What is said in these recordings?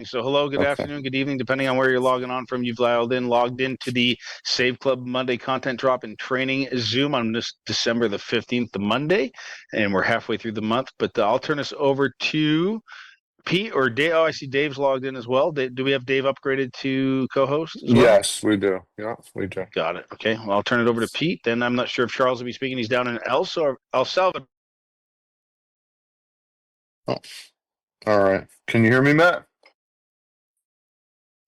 So hello, good Okay. afternoon, good evening, depending on where you're logging on from. You've logged into the Save Club Monday content drop and training Zoom on this December the 15th, the Monday, and we're halfway through the month. But I'll turn this over to Pete or Dave. Oh, I see Dave's logged in as well. Do we have Dave upgraded to co-host as well? Yes, we do. Yeah, we do. Got it. Okay, well, I'll turn it over to Pete. Then I'm not sure if Charles will be speaking. He's down in El Salvador. Oh, all right. Can you hear me, Matt?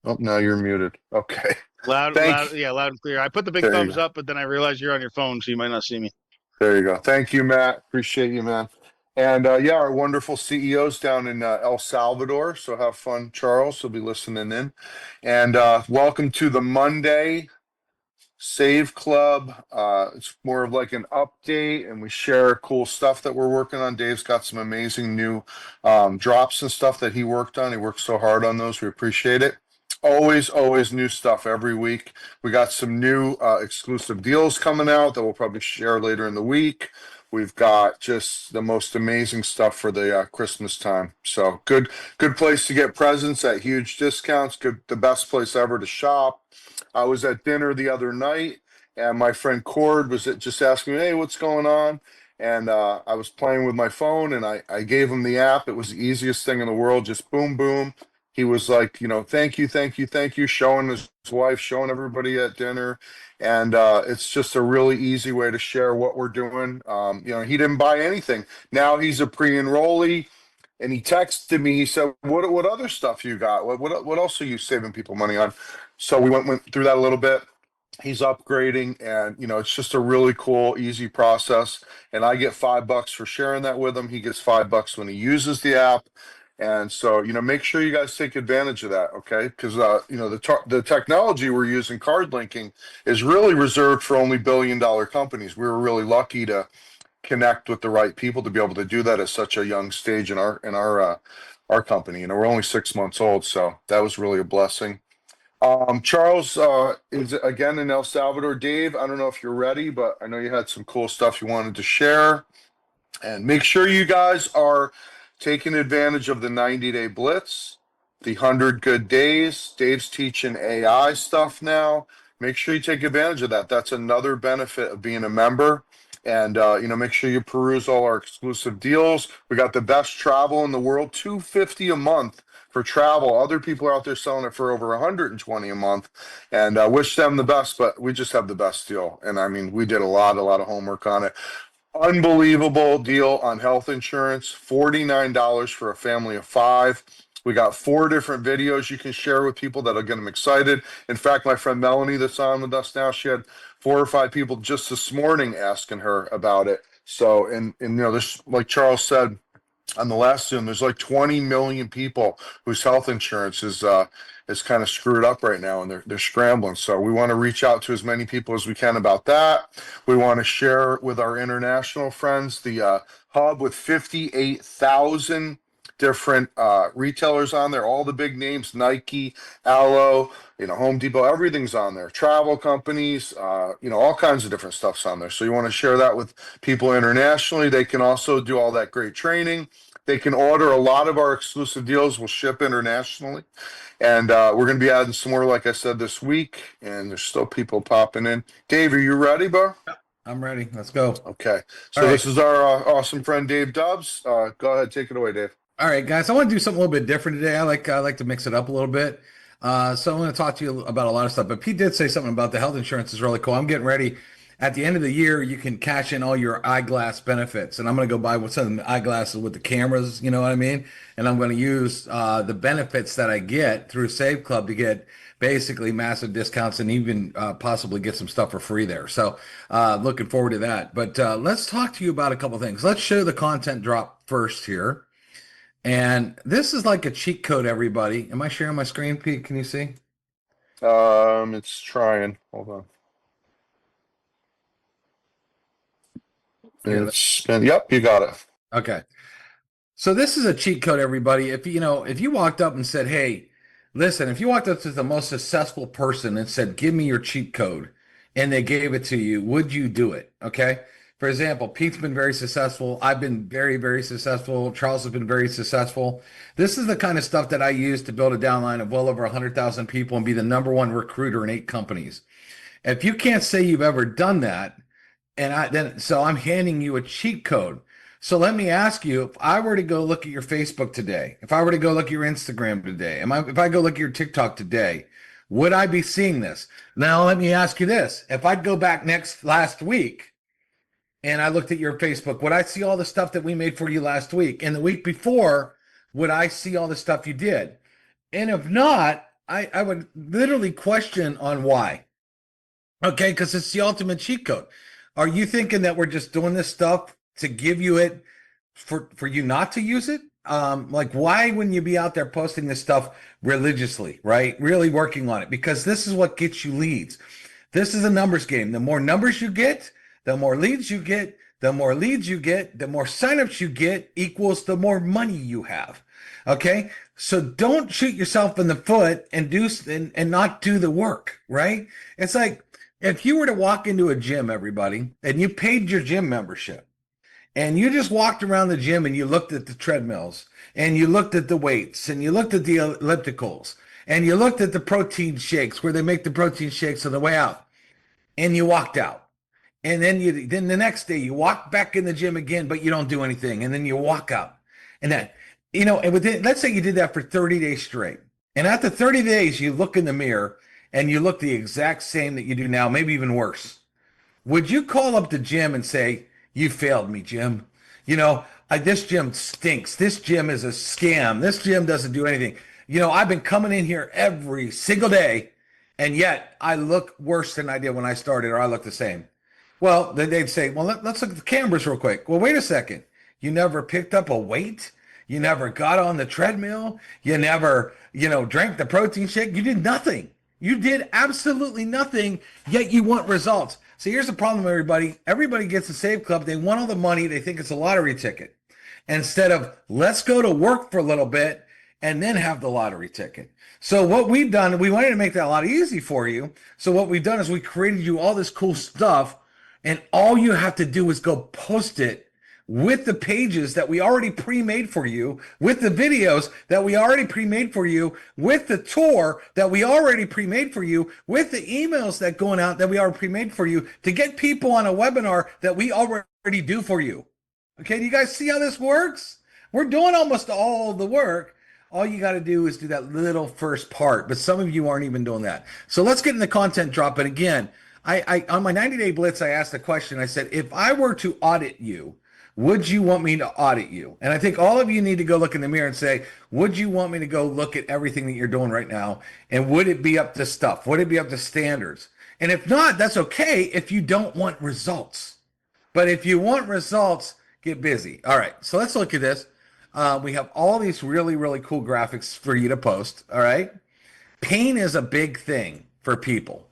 Oh, now you're muted. Okay. Thank Loud and clear. I put the big There you thumbs go. up, but then I realized you're on your phone, so you might not see me. There you go. Thank you, Matt. Appreciate you, man. And yeah, our wonderful CEO's down in El Salvador. So have fun, Charles. He'll be listening in. And welcome to the Monday Save Club. It's more of like an update, and we share cool stuff that we're working on. Dave's got some amazing new drops and stuff that he worked on. He worked so hard on those. We appreciate it. Always new stuff every week. We got some new exclusive deals coming out that we'll probably share later in the week. We've got just the most amazing stuff for the Christmas time. So good place to get presents at huge discounts. The best place ever to shop. I was at dinner the other night, and my friend Cord was just asking me, "Hey, what's going on?" And I was playing with my phone, and I gave him the app. It was the easiest thing in the world. Just boom, boom. He was like, thank you, thank you, thank you, showing his wife, showing everybody at dinner. And it's just a really easy way to share what we're doing. He didn't buy anything. Now he's a pre-enrollee. And he texted me. He said, "What other stuff you got? What else are you saving people money on?" So we went through that a little bit. He's upgrading, and it's just a really cool, easy process. And I get $5 for sharing that with him. He gets $5 when he uses the app. And so, make sure you guys take advantage of that, okay? Because the technology we're using, card linking, is really reserved for only billion-dollar companies. We were really lucky to connect with the right people to be able to do that at such a young stage in our company. We're only 6 months old, so that was really a blessing. Charles is again in El Salvador. Dave, I don't know if you're ready, but I know you had some cool stuff you wanted to share. And make sure you guys are taking advantage of the 90-day blitz, the 100 good days. Dave's teaching AI stuff now. Make sure you take advantage of that. That's another benefit of being a member. And make sure you peruse all our exclusive deals. We got the best travel in the world, $250 a month for travel. Other people are out there selling it for over $120 a month. And wish them the best, but we just have the best deal. And I mean, we did a lot of homework on it. Unbelievable deal on health insurance, $49 for a family of five. We got 4 different videos you can share with people that'll get them excited. In fact, my friend Melanie that's on with us now, she had 4 or 5 people just this morning asking her about it. So, and this, like Charles said on the last Zoom, there's like 20 million people whose health insurance is kind of screwed up right now, and they're scrambling. So we want to reach out to as many people as we can about that. We want to share with our international friends the hub with 58,000 different retailers on there, all the big names: Nike, Alo, Home Depot, everything's on there. Travel companies, all kinds of different stuff's on there. So you want to share that with people internationally. They can also do all that great training. They can order a lot of our exclusive deals. We'll ship internationally. And we're going to be adding some more, like I said, this week. And there's still people popping in. Dave, are you ready, bro? I'm ready. Let's go. Okay. All So right. this is our awesome friend, Dave Dubbs. Go ahead. Take it away, Dave. All right, guys. I want to do something a little bit different today. I like to mix it up a little bit. So I'm going to talk to you about a lot of stuff. But Pete did say something about the health insurance is really cool. I'm getting ready. At the end of the year, you can cash in all your eyeglass benefits, and I'm going to go buy some eyeglasses with the cameras. You know what I mean? And I'm going to use the benefits that I get through Save Club to get basically massive discounts and even possibly get some stuff for free there. So looking forward to that. But let's talk to you about a couple things. Let's show the content drop first here. And this is like a cheat code, everybody. Am I sharing my screen, Pete? Can you see? It's trying. Hold on. Here, Yep, you got it. okay. So this is a cheat code, everybody. If you walked up and said, "Hey, listen," if you walked up to the most successful person and said, "Give me your cheat code," and they gave it to you, would you do it? Okay. For example, Pete's been very successful. I've been very, very successful. Charles has been very successful. This is the kind of stuff that I use to build a downline of well over 100,000 people and be the number one recruiter in 8 companies. If you can't say you've ever done that, so I'm handing you a cheat code. So let me ask you, if I were to go look at your Facebook today, if I were to go look at your Instagram today, if I go look at your TikTok today, would I be seeing this? Now let me ask you this. If I'd go back last week and I looked at your Facebook, would I see all the stuff that we made for you last week? And the week before, would I see all the stuff you did? And if not, I would literally question on why. Okay, because it's the ultimate cheat code. Are you thinking that we're just doing this stuff to give you it for you not to use it? Like, why wouldn't you be out there posting this stuff religiously, right? Really working on it, because this is what gets you leads. This is a numbers game. The more numbers you get, the more leads you get, the more leads you get, the more signups you get equals the more money you have. Okay, so don't shoot yourself in the foot and not do the work, right? It's like if you were to walk into a gym, everybody, and you paid your gym membership, and you just walked around the gym and you looked at the treadmills and you looked at the weights and you looked at the ellipticals and you looked at the protein shakes where they make the protein shakes on the way out, and you walked out. And then the next day you walk back in the gym again, but you don't do anything. And then you walk out. And that, and let's say you did that for 30 days straight. And after 30 days, you look in the mirror and you look the exact same that you do now, maybe even worse. Would you call up the gym and say, "You failed me, Jim. This gym stinks. This gym is a scam. This gym doesn't do anything. I've been coming in here every single day, and yet I look worse than I did when I started, or I look the same." Well, then they'd say, "Well, let's look at the cameras real quick." Well, wait a second. You never picked up a weight. You never got on the treadmill. You never, drank the protein shake. You did nothing. You did absolutely nothing, yet you want results. So here's the problem, everybody. Everybody gets a Save Club. They want all the money. They think it's a lottery ticket. Instead of, let's go to work for a little bit and then have the lottery ticket. So what we've done, we wanted to make that a lot easy for you. So what we've done is we created you all this cool stuff, and all you have to do is go post it with the pages that we already pre-made for you, with the videos that we already pre-made for you, with the tour that we already pre-made for you, with the emails that going out that we already pre-made for you, to get people on a webinar that we already do for you. Okay, do you guys see how this works? We're doing almost all the work. All you got to do is do that little first part, but some of you aren't even doing that. So let's get in the content drop. And again, I on my 90-day blitz, I asked a question. I said, if I were to audit you, would you want me to audit you? And I think all of you need to go look in the mirror and say, would you want me to go look at everything that you're doing right now? And would it be up to stuff? Would it be up to standards? And if not, that's okay if you don't want results. But if you want results, get busy. All right, so let's look at this. We have all these really, really cool graphics for you to post. All right. Pain is a big thing for people.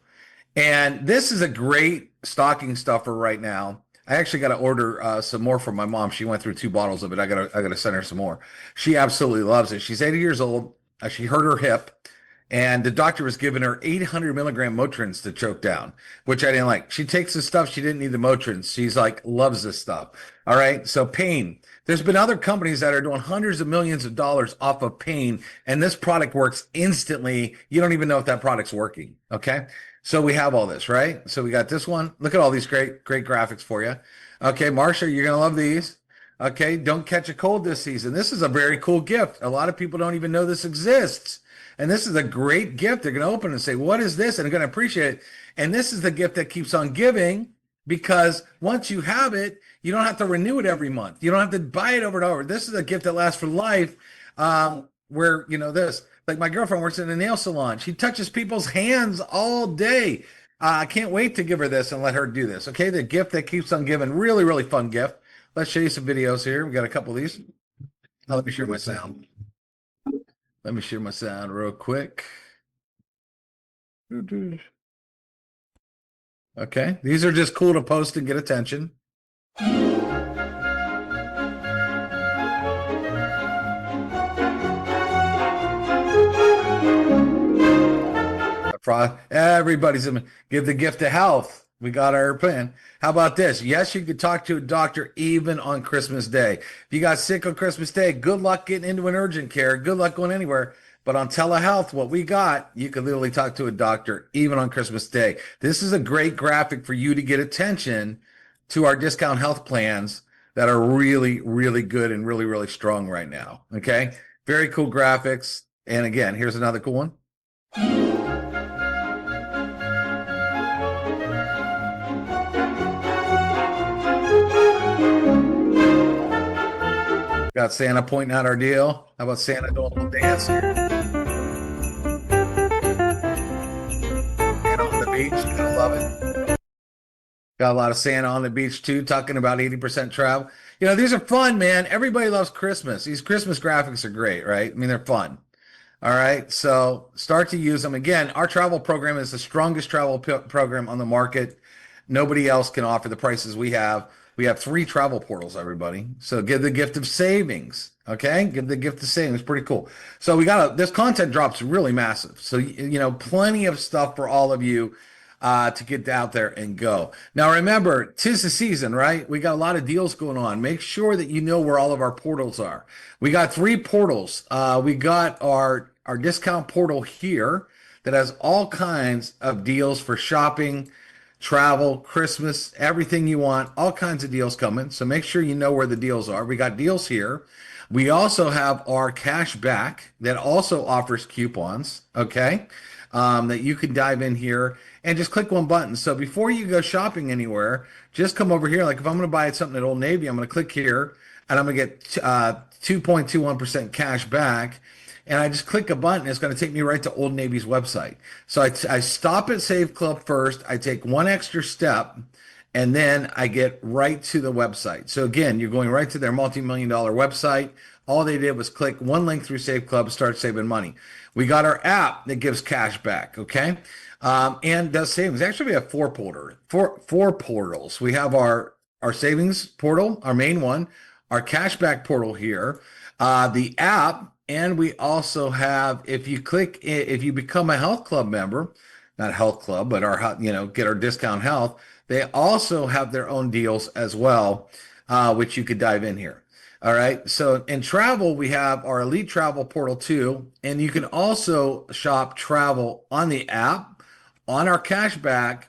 And this is a great stocking stuffer right now. I actually got to order some more for my mom. She went through 2 bottles of it. I gotta send her some more. She absolutely loves it. She's 80 years old. She hurt her hip, and the doctor was giving her 800 milligram Motrins to choke down, which I didn't like. She takes the stuff. She didn't need the Motrins. She's like, loves this stuff. All right. So pain. There's been other companies that are doing hundreds of millions of dollars off of pain, and this product works instantly. You don't even know if that product's working. Okay. So we have all this, right? So we got this one. Look at all these great graphics for you. Okay, Marsha, you're going to love these. Okay, don't catch a cold this season. This is a very cool gift. A lot of people don't even know this exists. And this is a great gift. They're going to open and say, what is this? And they're going to appreciate it. And this is the gift that keeps on giving, because once you have it, you don't have to renew it every month. You don't have to buy it over and over. This is a gift that lasts for life, where, this. Like my girlfriend works in a nail salon. She touches people's hands all day. I can't wait to give her this and let her do this. Okay, the gift that keeps on giving. Really, really fun gift. Let's show you some videos here. We got a couple of these. Now, let me share my sound. Let me share my sound real quick. Okay, these are just cool to post and get attention. Everybody's gonna give the gift of health. We got our plan. How about this? Yes, you could talk to a doctor even on Christmas Day. If you got sick on Christmas Day, good luck getting into an urgent care. Good luck going anywhere. But on telehealth, what we got, you could literally talk to a doctor even on Christmas Day. This is a great graphic for you to get attention to our discount health plans that are really, really good and really, really strong right now. Okay. Very cool graphics. And again, here's another cool one. Got Santa pointing out our deal. How about Santa doing a little dance here? Santa on the beach, you're gonna love it. Got a lot of Santa on the beach too, talking about 80% travel. You know, these are fun, man. Everybody loves Christmas. These Christmas graphics are great, right? I mean, they're fun. All right, so start to use them. Again, our travel program is the strongest travel program on the market. Nobody else can offer the prices we have. We have 3 travel portals, everybody. So give the gift of savings. Okay, give the gift of savings. Pretty cool. So we got this content drops really massive. So you know, plenty of stuff for all of you to get out there and go. Now remember, 'tis the season, right? We got a lot of deals going on. Make sure that you know where all of our portals are. We got 3 portals. We got our discount portal here that has all kinds of deals for shopping, travel, Christmas, everything you want, all kinds of deals coming. So make sure you know where the deals are. We got deals here. We also have our cash back that also offers coupons, okay? That you can dive in here and just click one button. So before you go shopping anywhere, just come over here. Like if I'm going to buy something at Old Navy, I'm going to click here and I'm going to get 2.21% cash back. And I just click a button. It's going to take me right to Old Navy's website. So I stop at Save Club first. I take one extra step, and then I get right to the website. So again, you're going right to their multi-million-dollar website. All they did was click one link through Save Club, start saving money. We got our app that gives cash back, okay? And does savings. Actually, we have four portals. We have our savings portal, our main one, our cashback portal here, the app, and we also have, if you become a health club member, not health club, but get our discount health, they also have their own deals as well, which you could dive in here. All right. So in travel, we have our elite travel portal too. And you can also shop travel on the app, on our cashback,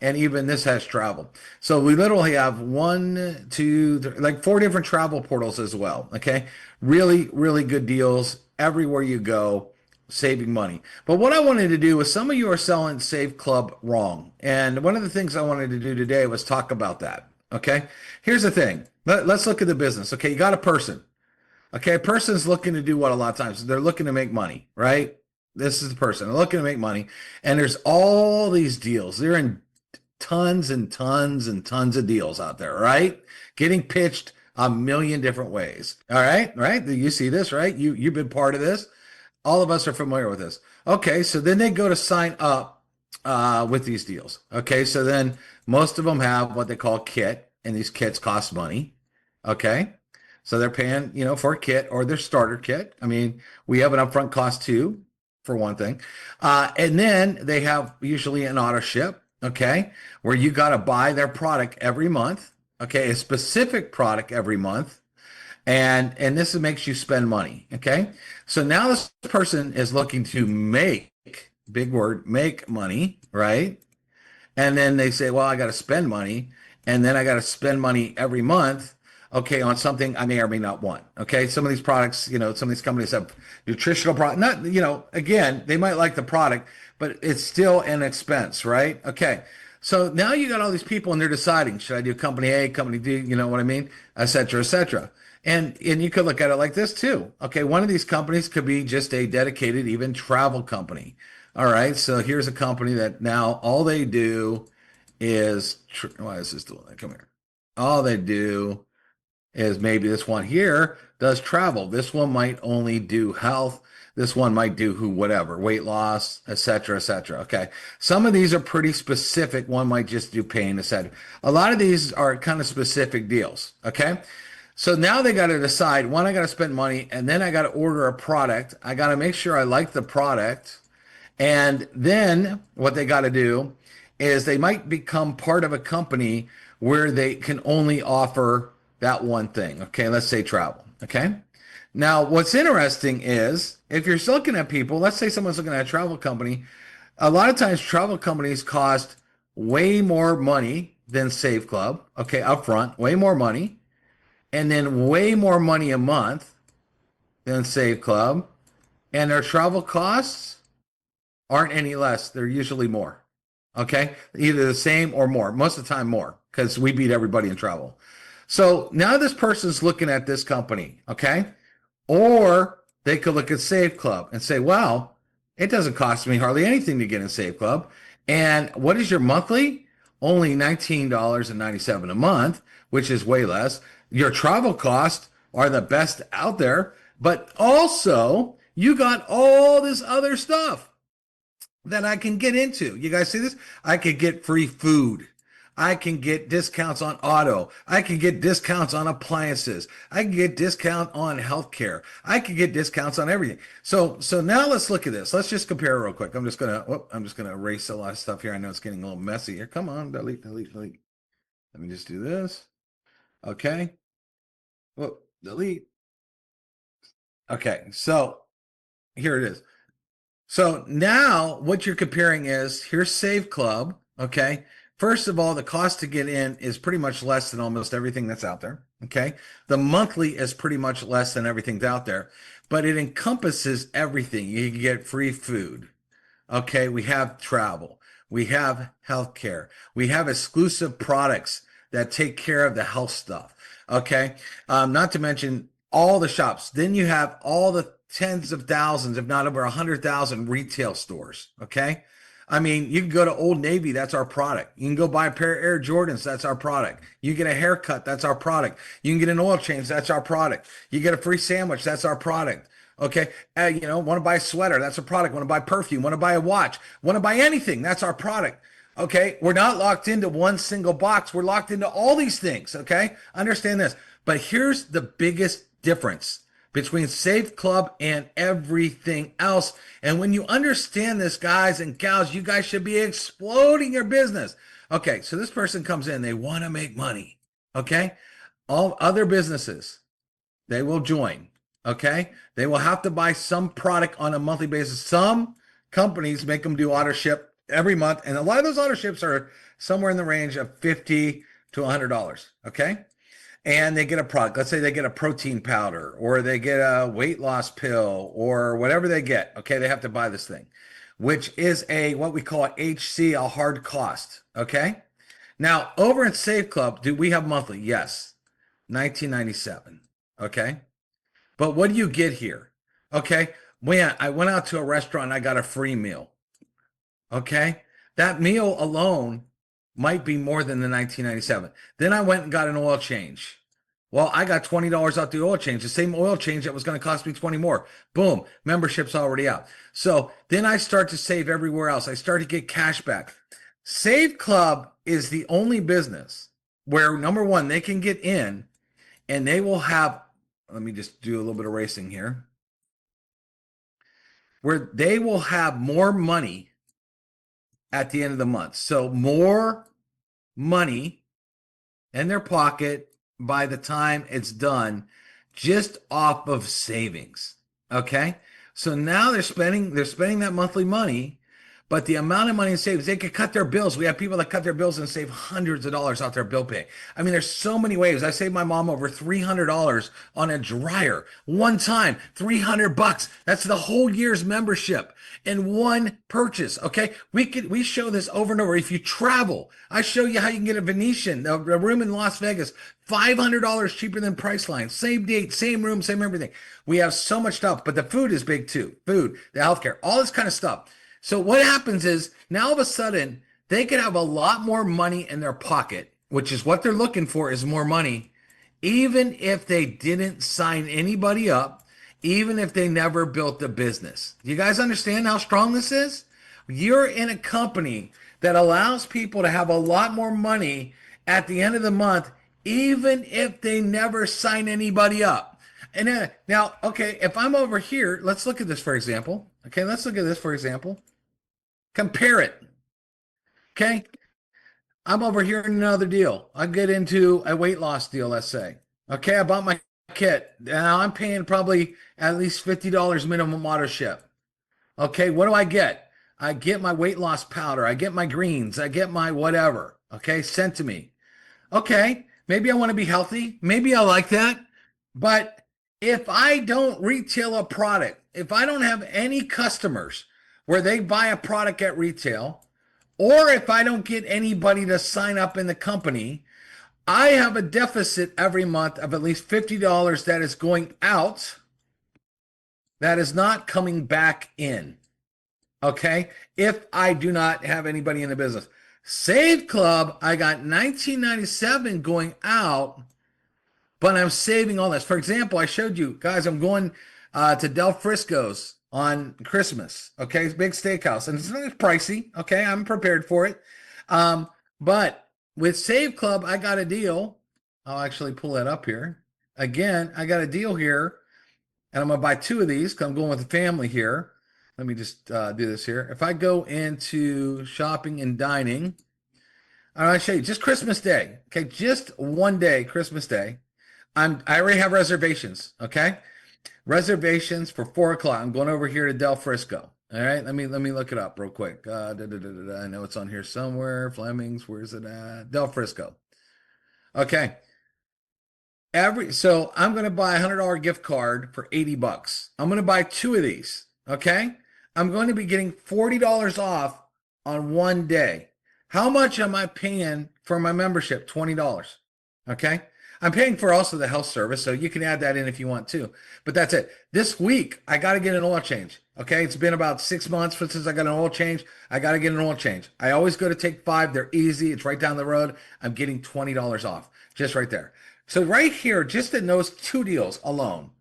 and even this has travel. So we literally have 1, 2, 3, like 4 different travel portals as well. Okay. Really, really good deals everywhere you go, saving money. But what I wanted to do was, some of you are selling Save Club wrong. And one of the things I wanted to do today was talk about that. Okay. Here's the thing. Let's look at the business. Okay. You got a person. Okay. A person's looking to do what a lot of times? They're looking to make money, right? This is the person. They're looking to make money. And there's all these deals. They're in tons and tons and tons of deals out there, right? Getting pitched a million different ways. All right. Right. You see this, right? You've been part of this. All of us are familiar with this. Okay. So then they go to sign up with these deals. Okay. So then most of them have what they call kit, and these kits cost money. Okay. So they're paying, for a kit or their starter kit. I mean, we have an upfront cost too, for one thing. And then they have usually an auto ship. Okay. Where you got to buy their product every month. Okay. A specific product every month. And this makes you spend money. Okay. So now this person is looking to make, big word, make money, right? And then they say, well, I got to spend money. And then I got to spend money every month, okay, on something I may or may not want. Okay. Some of these products, some of these companies have nutritional product, not, again, they might like the product, but it's still an expense, right? Okay. So now you got all these people and they're deciding, should I do company A, company D, you know what I mean? Et cetera, et cetera. And you could look at it like this too. Okay. One of these companies could be just a dedicated, even travel company. All right. So here's a company that now all they do is, why is this doing that? Come here. All they do is, maybe this one here does travel. This one might only do health. This one might do whatever, weight loss, et cetera, et cetera. Okay. Some of these are pretty specific. One might just do pain, et cetera. A lot of these are kind of specific deals. Okay. So now they got to decide, one, I got to spend money, and then I got to order a product. I got to make sure I like the product. And then what they got to do is they might become part of a company where they can only offer that one thing. Okay, let's say travel. Okay. Now, what's interesting is if you're looking at people, let's say someone's looking at a travel company, a lot of times travel companies cost way more money than Save Club. Okay, upfront, way more money, and then way more money a month than Save Club. And their travel costs aren't any less. They're usually more. Okay. Either the same or more. Most of the time, more because we beat everybody in travel. So now this person's looking at this company. Okay. Or they could look at Save Club and say, well, it doesn't cost me hardly anything to get in Save Club. And what is your monthly? Only $19.97 a month, which is way less. Your travel costs are the best out there, but also you got all this other stuff that I can get into. You guys see this? I could get free food. I can get discounts on auto. I can get discounts on appliances. I can get discount on healthcare. I can get discounts on everything. So now let's look at this. Let's just compare real quick. I'm just gonna erase a lot of stuff here. I know it's getting a little messy here. Come on, delete, delete, delete. Let me just do this. Okay. Whoop, delete. Okay, so here it is. So now what you're comparing is here's Save Club. Okay. First of all, the cost to get in is pretty much less than almost everything that's out there. Okay. The monthly is pretty much less than everything's out there, but it encompasses everything. You can get free food. Okay. We have travel. We have healthcare. We have exclusive products that take care of the health stuff. Okay. Not to mention all the shops. Then you have all the tens of thousands, if not over 100,000 retail stores. Okay. I mean, you can go to Old Navy, that's our product. You can go buy a pair of Air Jordans, that's our product. You get a haircut, that's our product. You can get an oil change, that's our product. You get a free sandwich, that's our product. Okay. Want to buy a sweater, that's a product. Want to buy perfume, want to buy a watch, want to buy anything, that's our product. Okay. We're not locked into one single box. We're locked into all these things. Okay. Understand this. But here's the biggest difference between Save Club and everything else. And when you understand this, guys and gals, you guys should be exploding your business. Okay, so this person comes in, they want to make money. Okay, all other businesses, they will join. Okay, they will have to buy some product on a monthly basis. Some companies make them do auto ship every month, and a lot of those auto ships are somewhere in the range of $50 to $100. Okay. And they get a product. Let's say they get a protein powder or they get a weight loss pill or whatever they get. Okay, they have to buy this thing, which is what we call a HC, a hard cost. Okay. Now over in Save Club, do we have monthly? Yes, $19.97. Okay, but what do you get here? Okay, when I went out to a restaurant, I got a free meal. Okay, that meal alone might be more than the $19.97. Then I went and got an oil change. Well, I got $20 off the oil change, the same oil change that was going to cost me 20 more. Boom, membership's already out. So then I start to save everywhere else. I start to get cash back. Save Club is the only business where, number one, they can get in and they will have, let me just do a little bit of racing here, where they will have more money at the end of the month. So more money in their pocket by the time it's done just off of savings. Okay. So now they're spending that monthly money, but the amount of money in savings, they could cut their bills. We have people that cut their bills and save hundreds of dollars off their bill pay. I mean, there's so many ways. I saved my mom over $300 on a dryer one time, $300. That's the whole year's membership in one purchase. Okay. We show this over and over. If you travel, I show you how you can get a Venetian, a room in Las Vegas, $500 cheaper than Priceline. Same date, same room, same everything. We have so much stuff, but the food is big too. Food, the healthcare, all this kind of stuff. So what happens is now all of a sudden they could have a lot more money in their pocket, which is what they're looking for, is more money, even if they didn't sign anybody up, even if they never built the business. Do you guys understand how strong this is? You're in a company that allows people to have a lot more money at the end of the month, even if they never sign anybody up. And now, okay, if I'm over here, let's look at this for example. Okay, let's look at this for example. Compare it. Okay. I'm over here in another deal. I get into a weight loss deal, let's say. Okay, I bought my kit. Now I'm paying probably at least $50 minimum auto ship. Okay, what do I get? I get my weight loss powder. I get my greens. I get my whatever. Okay, sent to me. Okay, maybe I want to be healthy. Maybe I like that. But if I don't retail a product, if I don't have any customers where they buy a product at retail, or if I don't get anybody to sign up in the company, I have a deficit every month of at least $50 that is going out, that is not coming back in. Okay, if I do not have anybody in the business. Save Club, I got 1997 going out, but I'm saving all this. For example, I showed you guys, I'm going to Del Frisco's on Christmas. Okay, it's a big steakhouse, and it's not pricey. Okay, I'm prepared for it. But with Save Club, I got a deal. I'll actually pull that up here. Again, I got a deal here, and I'm gonna buy 2 of these because I'm going with the family here. Let me just do this here. If I go into shopping and dining, I'll show you just Christmas Day. Okay, just one day, Christmas Day. I already have reservations. Okay, reservations for 4 o'clock. I'm going over here to Del Frisco. All right, let me look it up real quick. I know it's on here somewhere. Fleming's, where's it at? Del Frisco. Okay. So I'm going to buy a $100 gift card for $80. I'm going to buy 2 of these. Okay. I'm going to be getting $40 off on one day. How much am I paying for my membership? $20. Okay. I'm paying for also the health service, so you can add that in if you want to. But that's it. This week, I got to get an oil change. Okay. It's been about 6 months since I got an oil change. I got to get an oil change. I always go to Take 5. They're easy. It's right down the road. I'm getting $20 off just right there. So right here, just in those 2 deals alone,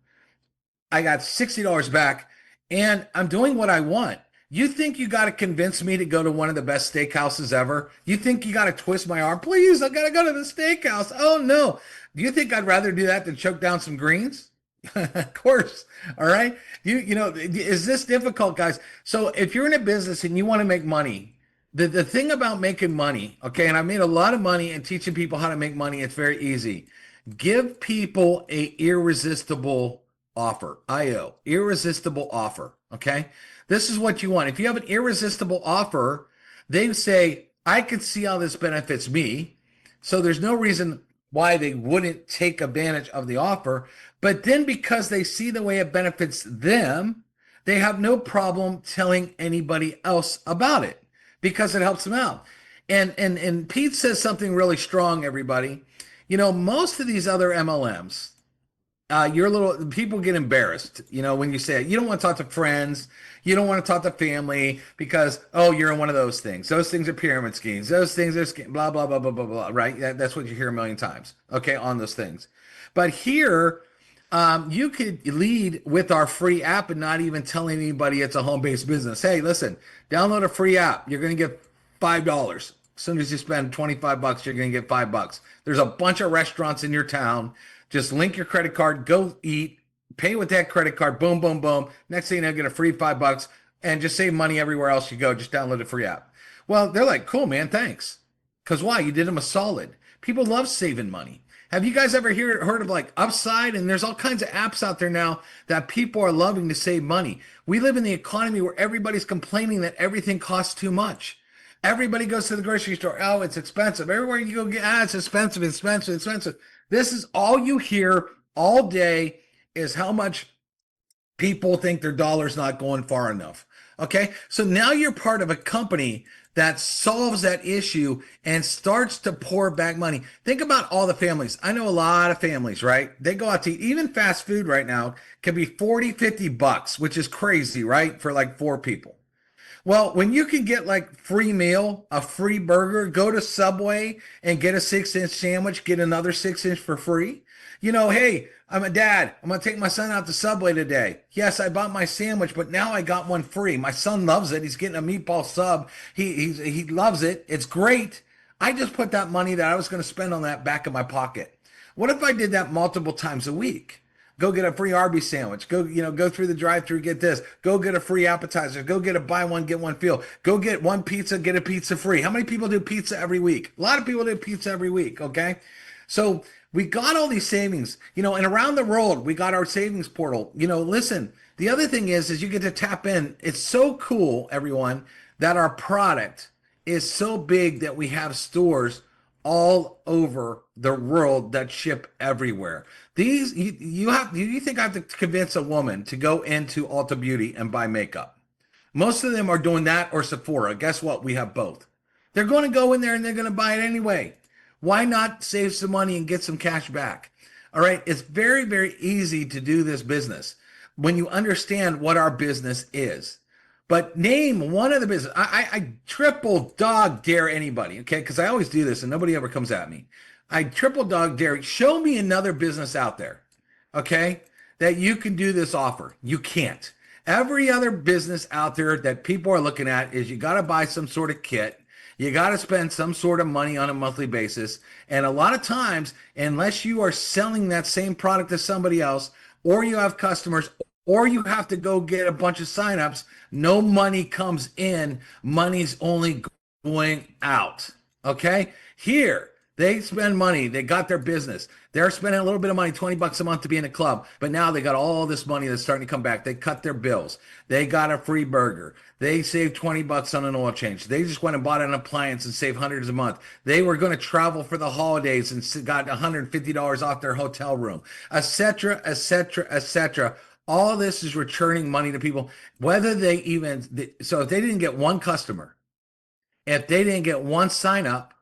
I got $60 back, and I'm doing what I want. You think you got to convince me to go to one of the best steakhouses ever? You think you got to twist my arm? Please, I got to go to the steakhouse. Oh, no. Do you think I'd rather do that than choke down some greens? Of course. All right. You know, is this difficult, guys? So if you're in a business and you want to make money, the thing about making money, okay, and I made a lot of money and teaching people how to make money, it's very easy. Give people a irresistible offer. IO, irresistible offer. Okay. This is what you want. If you have an irresistible offer, they say, I could see how this benefits me. So there's no reason why they wouldn't take advantage of the offer. But then because they see the way it benefits them, they have no problem telling anybody else about it because it helps them out. And Pete says something really strong, everybody. You know, most of these other MLMs, people get embarrassed, you know, when you say it. You don't want to talk to friends. You don't want to talk to family because, oh, you're in one of those things. Those things are pyramid schemes. Those things are blah, blah, blah, blah, blah, blah, right? That's what you hear a million times, okay, on those things. But here, you could lead with our free app and not even tell anybody it's a home-based business. Hey, listen, download a free app. You're going to get $5. As soon as you spend $25, you're going to get $5. There's a bunch of restaurants in your town. Just link your credit card, go eat, pay with that credit card, boom, boom, boom. Next thing you know, get a free $5 and just save money everywhere else you go. Just download a free app. Well, they're like, cool, man, thanks. Because why? You did them a solid. People love saving money. Have you guys ever heard of like Upside? And there's all kinds of apps out there now that people are loving to save money. We live in the economy where everybody's complaining that everything costs too much. Everybody goes to the grocery store. Oh, it's expensive. Everywhere you go, it's expensive, expensive, expensive. This is all you hear all day is how much people think their dollar's not going far enough. Okay. So now you're part of a company that solves that issue and starts to pour back money. Think about all the families. I know a lot of families, right? They go out to eat. Even fast food right now can be 40, $50, which is crazy, right? For like 4 people. Well, when you can get like free meal, a free burger, go to Subway and get a 6-inch sandwich, get another 6-inch for free. You know, hey, I'm a dad. I'm going to take my son out to Subway today. Yes, I bought my sandwich, but now I got one free. My son loves it. He's getting a meatball sub. He loves it. It's great. I just put that money that I was going to spend on that back in my pocket. What if I did that multiple times a week? Go get a free Arby's sandwich. Go through the drive-through, get this. Go get a free appetizer. Go get a buy one, get one feel. Go get one pizza, get a pizza free. How many people do pizza every week? A lot of people do pizza every week, okay? So we got all these savings, and around the world, we got our savings portal. Listen, the other thing is you get to tap in. It's so cool, everyone, that our product is so big that we have stores all over the world that ship everywhere. You think I have to convince a woman to go into Ulta Beauty and buy makeup? Most of them are doing that or Sephora. Guess what? We have both. They're going to go in there and they're going to buy it anyway. Why not save some money and get some cash back? All right. It's very, very easy to do this business when you understand what our business is. But name one of the business. I triple dog dare anybody, okay? Because I always do this and nobody ever comes at me. I triple dog dare. Show me another business out there, okay, that you can do this offer. You can't. Every other business out there that people are looking at is you got to buy some sort of kit. You got to spend some sort of money on a monthly basis. And a lot of times, unless you are selling that same product to somebody else, or you have customers, or you have to go get a bunch of signups, no money comes in. Money's only going out. Okay? Here, they spend money. They got their business. They're spending a little bit of money, $20 a month to be in a club. But now they got all this money that's starting to come back. They cut their bills. They got a free burger. They saved $20 on an oil change. They just went and bought an appliance and saved hundreds a month. They were going to travel for the holidays and got $150 off their hotel room, etc., etc., etc. All this is returning money to people, whether they even, so if they didn't get one customer, if they didn't get one sign up,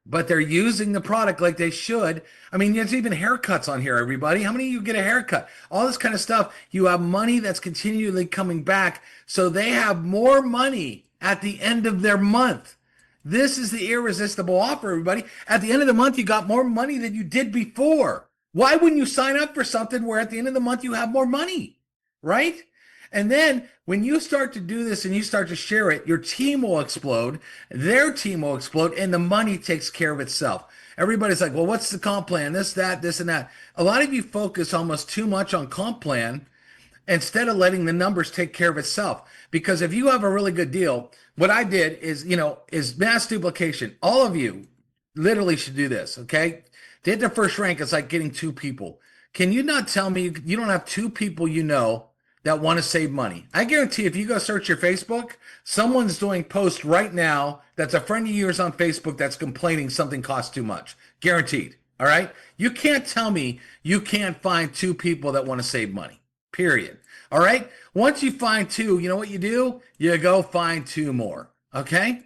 but they're using the product like they should. I mean, there's even haircuts on here, everybody. How many of you get a haircut? All this kind of stuff. You have money that's continually coming back. So they have more money at the end of their month. This is the irresistible offer, everybody. At the end of the month, you got more money than you did before. Why wouldn't you sign up for something where at the end of the month you have more money, right? And then when you start to do this and you start to share it, your team will explode, their team will explode, and the money takes care of itself. Everybody's like, well, what's the comp plan? This, that, this, and that. A lot of you focus almost too much on comp plan instead of letting the numbers take care of itself. Because if you have a really good deal, what I did is, is mass duplication. All of you literally should do this, okay? To hit the first rank, it's like getting two people. Can you not tell me you don't have two people that want to save money? I guarantee if you go search your Facebook, someone's doing posts right now that's a friend of yours on Facebook that's complaining something costs too much. Guaranteed. All right? You can't tell me you can't find two people that want to save money. Period. All right? Once you find two, you know what you do? You go find two more. Okay?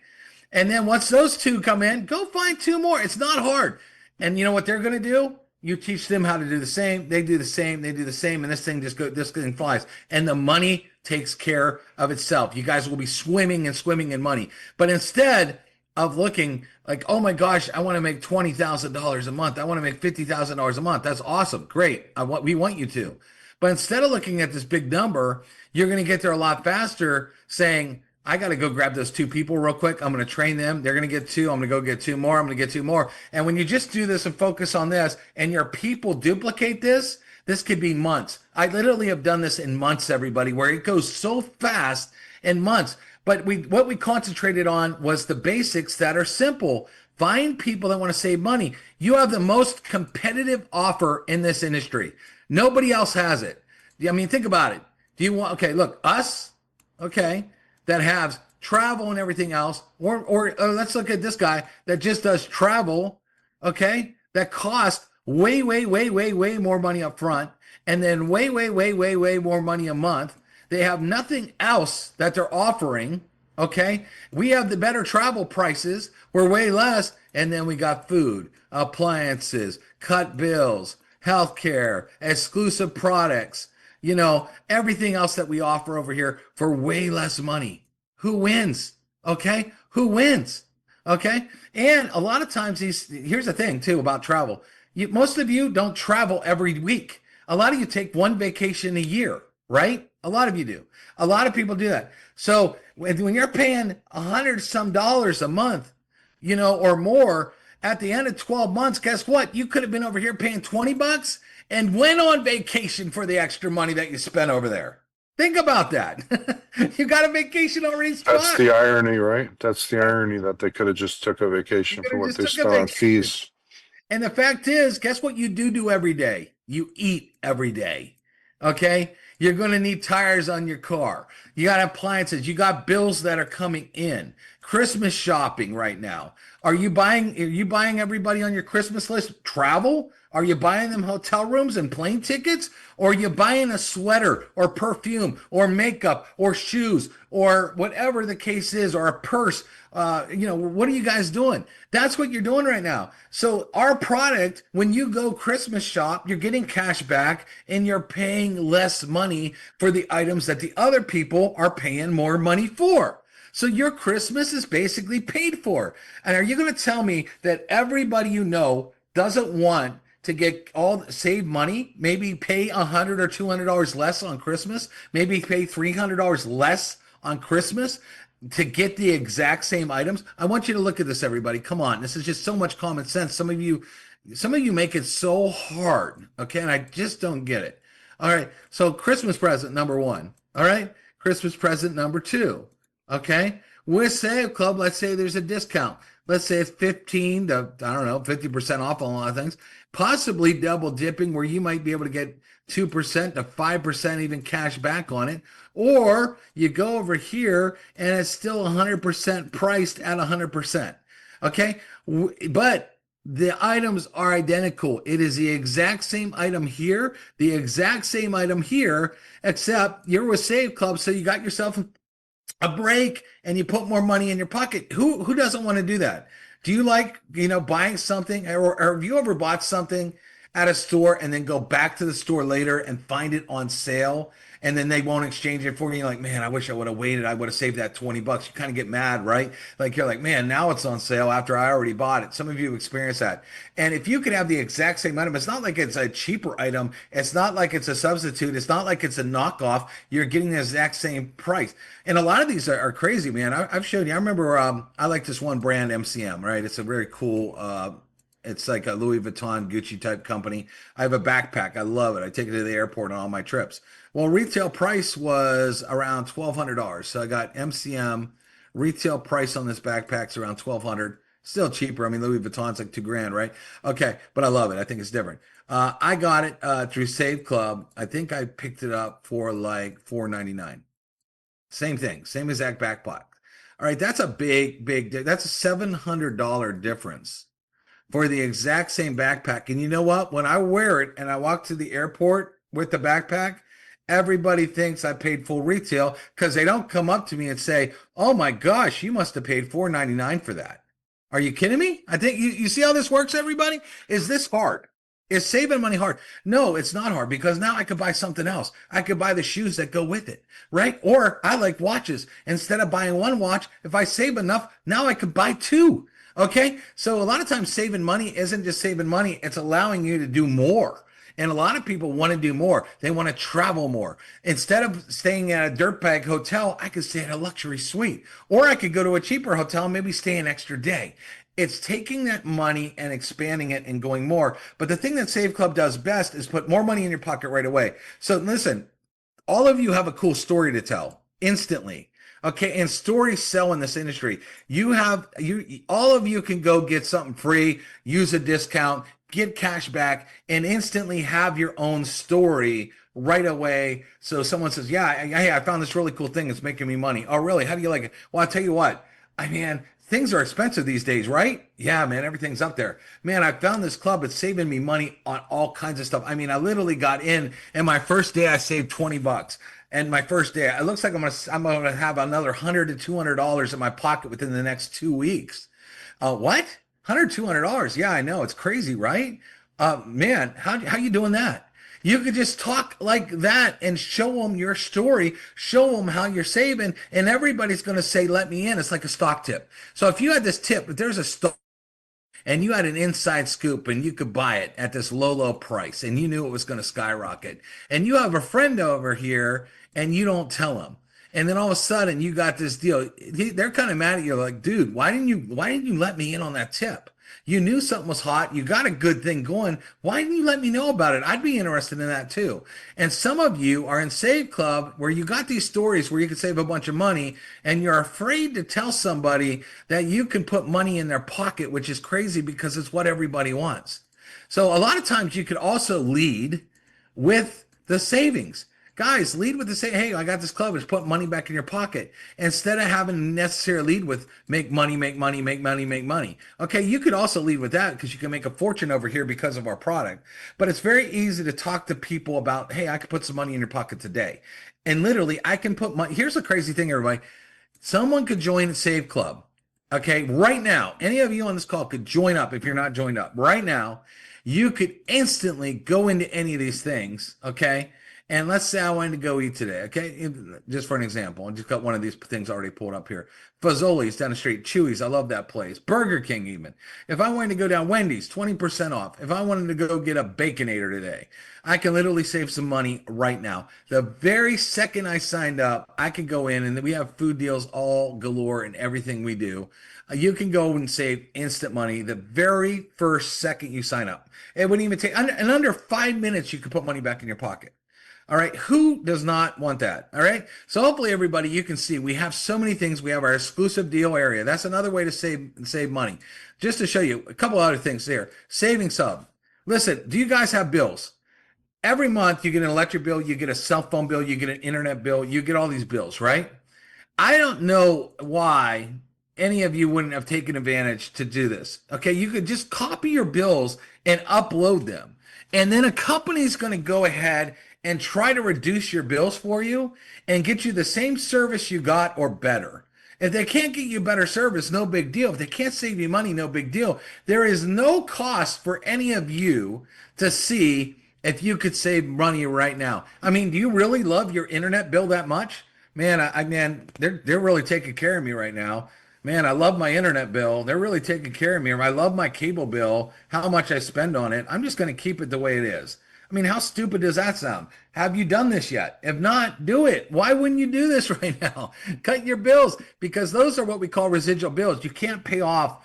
And then once those two come in, go find two more. It's not hard. And you know what they're going to do? You teach them how to do the same. They do the same. They do the same. And this thing flies. And the money takes care of itself. You guys will be swimming and swimming in money. But instead of looking like, oh my gosh, I want to make $20,000 a month. I want to make $50,000 a month. That's awesome. Great. We want you to. But instead of looking at this big number, you're going to get there a lot faster saying, I got to go grab those two people real quick. I'm going to train them. They're going to get two. I'm going to go get two more. I'm going to get two more. And when you just do this and focus on this and your people duplicate this, this could be months. I literally have done this in months, everybody, where it goes so fast in months. But what we concentrated on was the basics that are simple. Find people that want to save money. You have the most competitive offer in this industry. Nobody else has it. I mean, think about it. Do you want, okay, look, us, okay, that has travel and everything else, or let's look at this guy that just does travel, okay, that costs way more money up front, and then way more money a month. They have nothing else that they're offering, okay? We have the better travel prices. We're way less, and then we got food, appliances, cut bills, healthcare, exclusive products, everything else that we offer over here for way less money. Who wins? Okay? Who wins? Okay? And a lot of times here's the thing too about travel. Most of you don't travel every week. A lot of you take one vacation a year, right? A lot of you do. A lot of people do that. So when you're paying $100 some a month, or more, at the end of 12 months, guess what? You could have been over here paying 20 bucks and went on vacation for the extra money that you spent over there. Think about that. You got a vacation already That's spot. the irony, right? That's the irony, that they could have just took a vacation for what they spent on fees. And the fact is, guess what you do every day? You eat every day. Okay? You're going to need tires on your car. You got appliances. You got bills that are coming in. Christmas shopping right now. Are you buying everybody on your Christmas list travel? Are you buying them hotel rooms and plane tickets? Or are you buying a sweater or perfume or makeup or shoes or whatever the case is, or a purse? What are you guys doing? That's what you're doing right now. So our product, when you go Christmas shop, you're getting cash back and you're paying less money for the items that the other people are paying more money for. So your Christmas is basically paid for. And are you going to tell me that everybody you know doesn't want to get save money, maybe pay $100 or $200 less on Christmas, maybe pay $300 less on Christmas to get the exact same items? I want you to look at this, everybody. Come on. This is just so much common sense. Some of you make it so hard. Okay. And I just don't get it. All right. So Christmas present number one. All right. Christmas present number two. Okay. With Save Club, let's say there's a discount. Let's say it's 15 to, 50% off on a lot of things, possibly double dipping where you might be able to get 2% to 5% even cash back on it. Or you go over here and it's still 100% priced at 100%. Okay. But the items are identical. It is the exact same item here, the exact same item here, except you're with Save Club. So you got yourself a break and you put more money in your pocket. Who doesn't want to do that? Do you like, buying something, or have you ever bought something at a store and then go back to the store later and find it on sale and then they won't exchange it for you? You're like, man, I wish I would have waited. I would have saved that 20 bucks. You kind of get mad, right? Like, you're like, man, now it's on sale after I already bought it. Some of you experience that. And if you could have the exact same item, it's not like it's a cheaper item. It's not like it's a substitute. It's not like it's a knockoff. You're getting the exact same price. And a lot of these are crazy, man. I've showed you. I remember I like this one brand, MCM, right? It's a very cool, it's like a Louis Vuitton, Gucci type company. I have a backpack. I love it. I take it to the airport on all my trips. Well, retail price was around $1,200. So I got MCM. Retail price on this backpack's around $1,200. Still cheaper. I mean, Louis Vuitton's like $2,000, right? Okay, but I love it. I think it's different. I got it through Save Club. I think I picked it up for like $4.99. Same thing, same exact backpack. All right, that's a big, that's a $700 difference for the exact same backpack. And you know what? When I wear it and I walk to the airport with the backpack, everybody thinks I paid full retail because they don't come up to me and say, oh my gosh, you must have paid $4.99 for that. Are you kidding me? I think you see how this works, everybody? Is this hard? Is saving money hard? No, it's not hard, because now I could buy something else. I could buy the shoes that go with it, right? Or I like watches. Instead of buying one watch, if I save enough, now I could buy two. Okay. So a lot of times saving money isn't just saving money. It's allowing you to do more. And a lot of people want to do more. They want to travel more. Instead of staying at a dirtbag hotel, I could stay at a luxury suite, or I could go to a cheaper hotel and maybe stay an extra day. It's taking that money and expanding it and going more. But the thing that Save Club does best is put more money in your pocket right away. So listen, all of you have a cool story to tell instantly. Okay, and stories sell in this industry. All of you can go get something free, use a discount, get cash back, and instantly have your own story right away. So someone says, yeah, hey, I found this really cool thing. It's making me money. Oh, really? How do you like it? Well, I'll tell you what, things are expensive these days, right? Yeah, man, everything's up there. Man, I found this club. It's saving me money on all kinds of stuff. I literally got in, and my first day I saved 20 bucks. And my first day, it looks like I'm gonna have another $100 to $200 in my pocket within the next 2 weeks. What? $100, $200? Yeah, I know. It's crazy, right? Man, how you doing that? You could just talk like that and show them your story, show them how you're saving, and everybody's going to say, let me in. It's like a stock tip. So if you had this tip, if there's a stock and you had an inside scoop and you could buy it at this low price and you knew it was going to skyrocket, and you have a friend over here and you don't tell them, and then all of a sudden you got this deal, they're kind of mad at you, like, dude, why didn't you let me in on that tip? You knew something was hot. You got a good thing going. Why didn't you let me know about it? I'd be interested in that too. And some of you are in Save Club where you got these stories where you can save a bunch of money and you're afraid to tell somebody that you can put money in their pocket, which is crazy because it's what everybody wants. So a lot of times you could also lead with the savings. Guys, lead with the say, hey, I got this club. It's put money back in your pocket. Instead of having to necessarily lead with make money, make money, make money, make money. Okay, you could also lead with that because you can make a fortune over here because of our product. But it's very easy to talk to people about, hey, I could put some money in your pocket today. And literally, I can put money. Here's the crazy thing, everybody. Someone could join Save Club. Okay, right now, any of you on this call could join up if you're not joined up. Right now, you could instantly go into any of these things. Okay. And let's say I wanted to go eat today, okay? Just for an example, I just got one of these things already pulled up here. Fazoli's down the street, Chewy's, I love that place. Burger King even. If I wanted to go down Wendy's, 20% off. If I wanted to go get a Baconator today, I can literally save some money right now. The very second I signed up, I could go in and we have food deals all galore in everything we do. You can go and save instant money the very first second you sign up. It wouldn't even take, in under 5 minutes, you could put money back in your pocket. All right. Who does not want that? All right. So hopefully everybody, you can see we have so many things. We have our exclusive deal area. That's another way to save money. Just to show you a couple other things there. Savings Hub. Listen, do you guys have bills? Every month you get an electric bill, you get a cell phone bill, you get an internet bill, you get all these bills, right? I don't know why any of you wouldn't have taken advantage to do this. Okay. You could just copy your bills and upload them. And then a company's going to go ahead and try to reduce your bills for you and get you the same service you got or better. If they can't get you better service, no big deal. If they can't save you money, no big deal. There is no cost for any of you to see if you could save money right now. I mean, do you really love your internet bill that much? Man, man, they're really taking care of me right now. Man, I love my internet bill. They're really taking care of me. Or I love my cable bill, how much I spend on it. I'm just going to keep it the way it is. I mean, how stupid does that sound? Have you done this yet? If not, do it. Why wouldn't you do this right now? Cut your bills because those are what we call residual bills. You can't pay off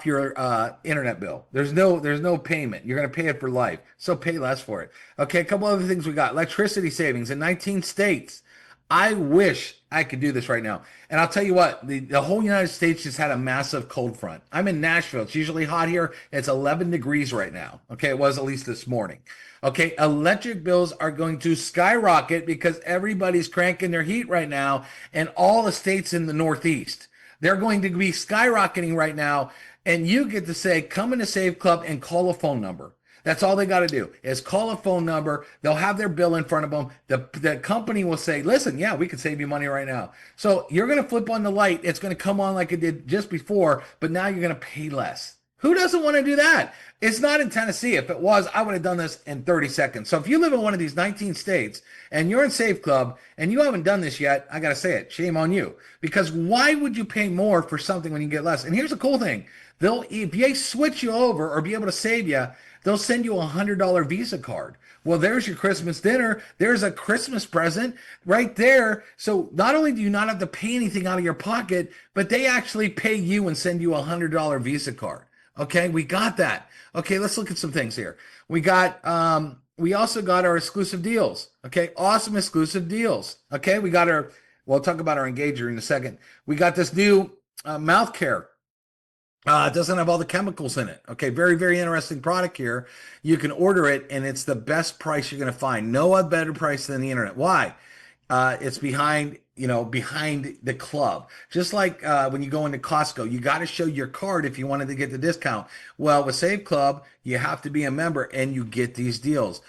your internet bill. There's no payment. You're going to pay it for life. So pay less for it. Okay, a couple other things we got. Electricity savings in 19 states. I wish I could do this right now. And I'll tell you what, the whole United States just had a massive cold front. I'm in Nashville. It's usually hot here. It's 11 degrees right now. Okay, it was at least this morning. Okay, electric bills are going to skyrocket because everybody's cranking their heat right now and all the states in the Northeast. They're going to be skyrocketing right now. And you get to say, come in the Save Club and call a phone number. That's all they got to do is call a phone number. They'll have their bill in front of them. The company will say, listen, yeah, we can save you money right now. So you're going to flip on the light. It's going to come on like it did just before, but now you're going to pay less. Who doesn't want to do that? It's not in Tennessee. If it was, I would have done this in 30 seconds. So if you live in one of these 19 states and you're in Save Club and you haven't done this yet, I got to say it. Shame on you. Because why would you pay more for something when you get less? And here's the cool thing. If they switch you over or be able to save you, they'll send you $100 Visa card. Well, there's your Christmas dinner. There's a Christmas present right there. So not only do you not have to pay anything out of your pocket, but they actually pay you and send you $100 Visa card. Okay, we got that. Okay, let's look at some things here. We also got our exclusive deals. Okay, awesome exclusive deals. Okay, we'll talk about our engager in a second. We got this new mouth care. It doesn't have all the chemicals in it. Okay, very, very interesting product here. You can order it, and it's the best price you're going to find. No other better price than the internet. Why? It's behind the club. Just like when you go into Costco, you got to show your card if you wanted to get the discount. Well, with Save Club, you have to be a member, and you get these deals.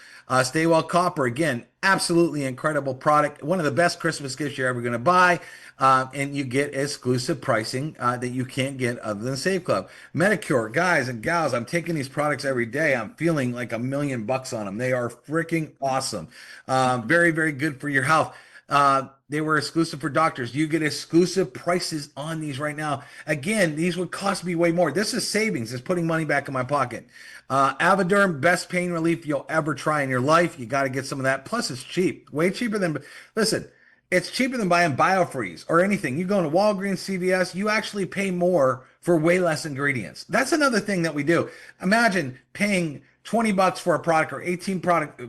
Stay Well Copper, again, absolutely incredible product. One of the best Christmas gifts you're ever going to buy. And you get exclusive pricing that you can't get other than Save Club. Medicure, guys and gals, I'm taking these products every day. I'm feeling like $1 million on them. They are freaking awesome. Very, very good for your health. They were exclusive for doctors. You get exclusive prices on these right now. Again, these would cost me way more. This is savings. It's putting money back in my pocket. Avoderm, best pain relief you'll ever try in your life. You got to get some of that. Plus, it's cheap. Way cheaper than, listen, It's cheaper than buying BioFreeze or anything. You go into Walgreens, CVS, you actually pay more for way less ingredients. That's another thing that we do. Imagine paying $20 for a product or 18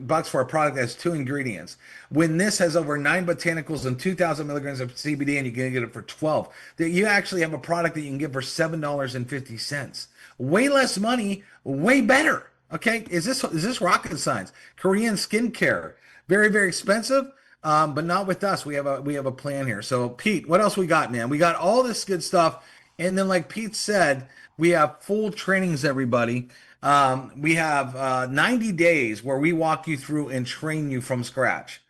bucks for a product that has 2 ingredients. When this has over 9 botanicals and 2,000 milligrams of CBD, and you can get it for 12, that you actually have a product that you can get for $7.50. Way less money, way better. Okay, is this rocket science? Korean skincare, very very expensive, but not with us. We have a plan here. So Pete, what else we got, man? We got all this good stuff, and then like Pete said, we have full trainings, everybody. We have 90 days where we walk you through and train you from scratch.